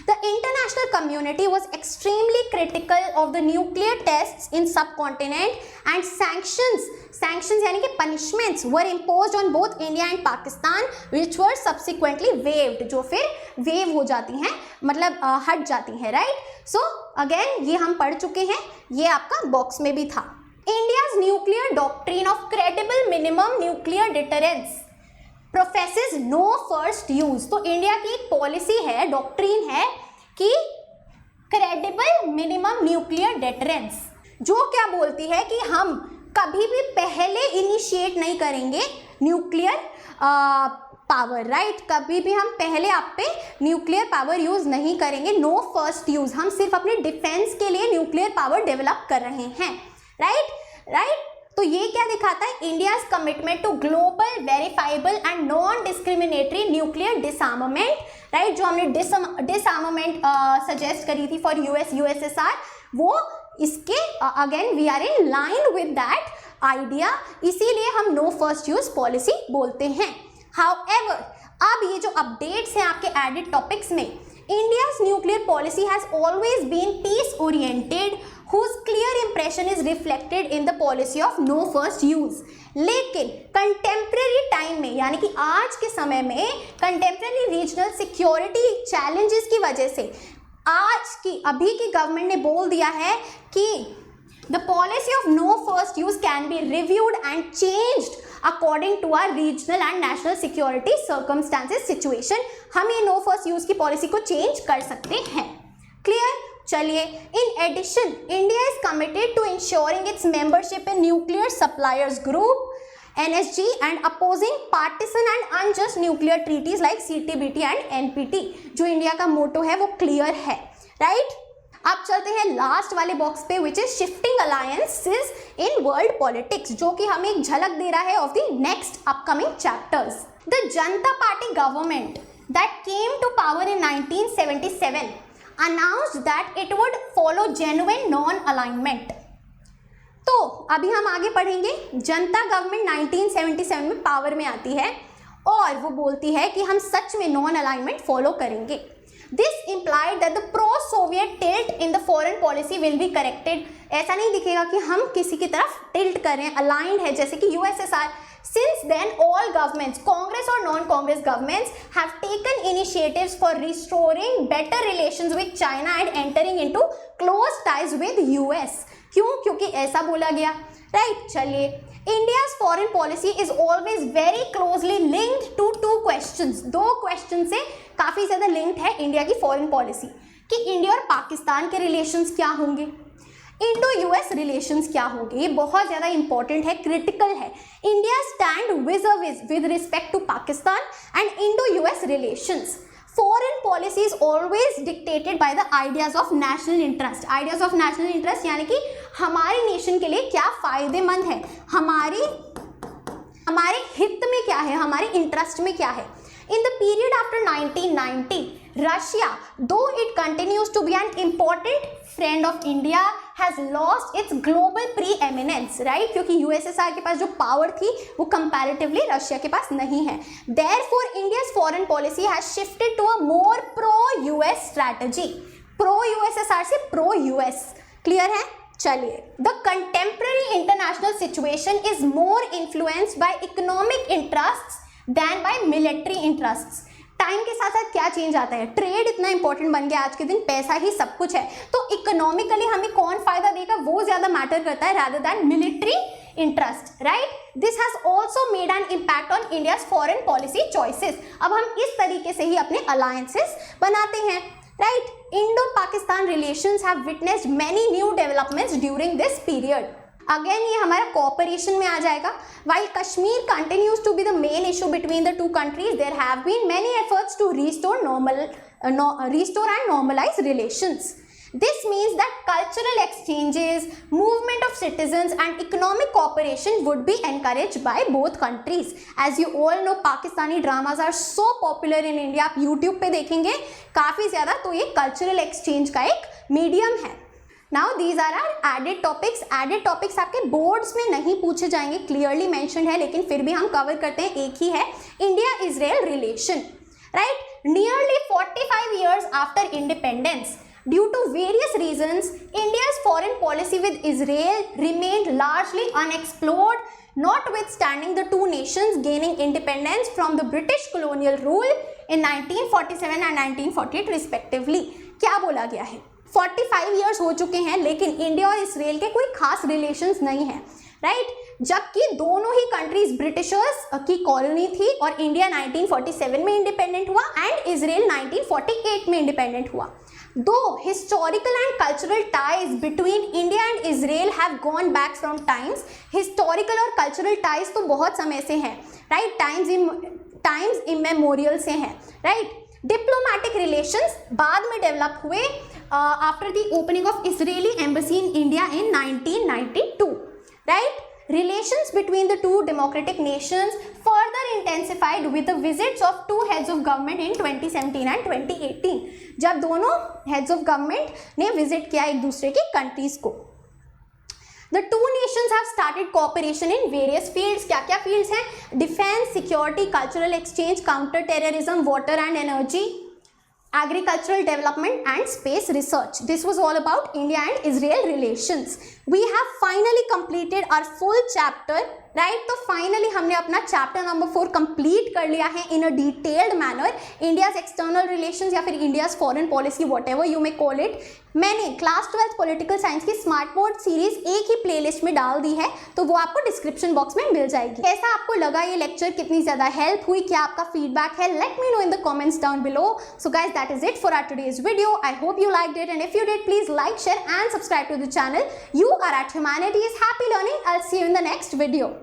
The international community was extremely critical of the nuclear tests in subcontinent and sanctions यानी कि punishments were imposed on both India and Pakistan which were subsequently waived, जो फिर waive हो जाती हैं, मतलब हट जाती हैं। राइट, सो अगेन ये हम पढ़ चुके हैं, ये आपका बॉक्स में भी था। India's nuclear doctrine of credible minimum nuclear deterrence professes no first use। तो इंडिया की एक पॉलिसी है, डॉक्ट्रीन है कि क्रेडिबल मिनिमम न्यूक्लियर डेटरेंस, जो क्या बोलती है कि हम कभी भी पहले इनिशिएट नहीं करेंगे न्यूक्लियर पावर। राइट, कभी भी हम पहले आप पे न्यूक्लियर पावर यूज नहीं करेंगे, नो फर्स्ट यूज, हम सिर्फ अपने डिफेंस के लिए न्यूक्लियर पावर डेवलप कर रहे हैं। राइट, तो ये क्या दिखाता है, India's commitment to global verifiable and non discriminatory nuclear disarmament. Right, जो हमने डिसआर्मामेंट सजेस्ट करी थी फॉर USSR, वो इसके again we are in line with that idea, इसीलिए हम नो फर्स्ट यूज पॉलिसी बोलते हैं। हाउएवर, अब ये जो अपडेट्स हैं आपके एडेड टॉपिक्स में, India's nuclear policy has always been peace oriented whose clear impression is reflected in the policy of no first use। लेकिन कंटेम्प्रेरी टाइम में, यानी कि आज के समय में कंटेम्प्रेरी रीजनल सिक्योरिटी चैलेंजेस की वजह से आज की अभी की गवर्नमेंट ने बोल दिया है कि the policy of no first use can be reviewed and changed according to our regional and national security circumstances situation. हम ये नो फर्स्ट यूज की पॉलिसी को चेंज कर सकते हैं। क्लियर? चलिए, in addition India is committed to ensuring its membership in nuclear suppliers group NSG and opposing partisan and unjust nuclear treaties like CTBT and NPT। जो India का motto है वो क्लियर है। राइट, अब चलते हैं लास्ट वाले बॉक्स पे which is shifting alliances in world politics, जो कि हमें एक झलक दे रहा है of the next upcoming chapters. The Janata party government that came to power in 1977 announced that it would follow genuine non-alignment. तो अभी हम आगे पढ़ेंगे। जनता गवर्नमेंट 1977 में पावर में आती है और वो बोलती है कि हम सच में नॉन अलाइनमेंट फॉलो करेंगे। This implied that the pro-Soviet tilt in the foreign policy will be corrected. ऐसा नहीं दिखेगा कि हम किसी की तरफ टिल्ट कर रहे हैं, अलाइंड है जैसे कि USSR. Since then, all governments, Congress or non-Congress governments, have taken initiatives for restoring better relations with China and entering into close ties with US. क्यों? क्योंकि ऐसा बोला गया, right? चलिए, India's foreign policy is always very closely linked to two questions. दो question से काफी ज्यादा लिंक्ड है इंडिया की फॉरेन पॉलिसी कि इंडिया और पाकिस्तान के रिलेशंस क्या होंगे, इंडो यूएस रिलेशंस क्या होंगे। ये बहुत ज़्यादा इंपॉर्टेंट है, क्रिटिकल है। India stand with respect to Pakistan and Indo US relations. Foreign policy is always dictated by the ideas of national interest. Ideas of national interest यानी कि हमारे नेशन के लिए क्या फायदेमंद है, हमारे हित में क्या है, हमारे इंटरेस्ट में क्या है। In the period after 1990, Russia, though it continues to be an important friend of India, has lost its global preeminence, right? क्योंकि USSR के पास जो पावर थी वो comparatively रशिया के पास नहीं है। Therefore, India's foreign policy has shifted to a more pro-US strategy. Pro-USSR से pro-US, clear है? चलिए, the contemporary international situation is more influenced by economic interests than by military interests. Time के साथ साथ क्या चेंज आता है, ट्रेड इतना इंपॉर्टेंट बन गया आज के दिन, पैसा ही सब कुछ है, तो इकोनॉमिकली हमें कौन फायदा देगा वो ज्यादा मैटर करता है rather than military interest, right? This has also made an impact on India's foreign policy choices. अब हम इस तरीके से ही अपने alliances बनाते हैं, right? Indo-Pakistan relations have witnessed many new developments during this period. Again ये हमारा कोऑपरेशन में आ जाएगा। While Kashmir continues to be the main issue between the two countries, there have been many efforts to restore and normalize relations. This means that cultural exchanges, movement of citizens and economic cooperation would be encouraged by both countries. As you all know, Pakistani dramas are so popular in India. आप YouTube पे देखेंगे काफ़ी ज़्यादा, तो ये cultural exchange का एक medium है। Now these are added topics. Added topics आपके बोर्ड्स में नहीं पूछे जाएंगे, क्लियरली मेंशन है, लेकिन फिर भी हम कवर करते हैं। एक ही है, India Israel relation, right? Nearly 45 years after independence, due to various reasons, India's foreign policy with Israel remained largely unexplored, notwithstanding the two nations gaining independence from the British colonial rule in 1947 and 1948 respectively. क्या बोला गया है? 45 years हो चुके हैं लेकिन India और Israel के कोई खास रिलेशंस नहीं है, राइट? जबकि दोनों ही कंट्रीज ब्रिटिशर्स की कॉलोनी थी और इंडिया 1947 में इंडिपेंडेंट हुआ एंड इसराइल 1948 में इंडिपेंडेंट हुआ। दो historical and cultural ties between India and Israel have gone back from times. Historical और कल्चरल टाइज तो बहुत समय से हैं, राइट? टाइम्स इमेमोरियल से हैं, राइट? डिप्लोमेटिक रिलेशंस बाद में डेवलप हुए after the opening of Israeli embassy in India in 1992, right? Relations between the two democratic nations further intensified with the visits of two heads of government in 2017 and 2018, जब दोनों heads of government ने visit किया एक दूसरे की countries को। The two nations have started cooperation in various fields. क्या क्या fields हैं? Defense, security, cultural exchange, counter terrorism, water and energy, agricultural development and space research. This was all about India and Israel relations. We have finally completed our full chapter, right? तो finally हमने अपना chapter number 4 complete कर लिया है in a detailed manner. India's external relations या फिर India's foreign policy, whatever you may call it. मैंने class 12 political science की स्मार्ट बोर्ड सीरीज एक ही प्लेलिस्ट में डाल दी है, तो वो आपको डिस्क्रिप्शन बॉक्स में मिल जाएगी। कैसा आपको लगा ये लेक्चर, कितनी ज्यादा हेल्प हुई, क्या आपका फीडबैक है? Let me know in the comments down below. So guys, that is it for our today's video. I hope you liked it, and if you did, please like, share and subscribe to the channel. You are at Humanities. Happy learning. I'll see you in the next video.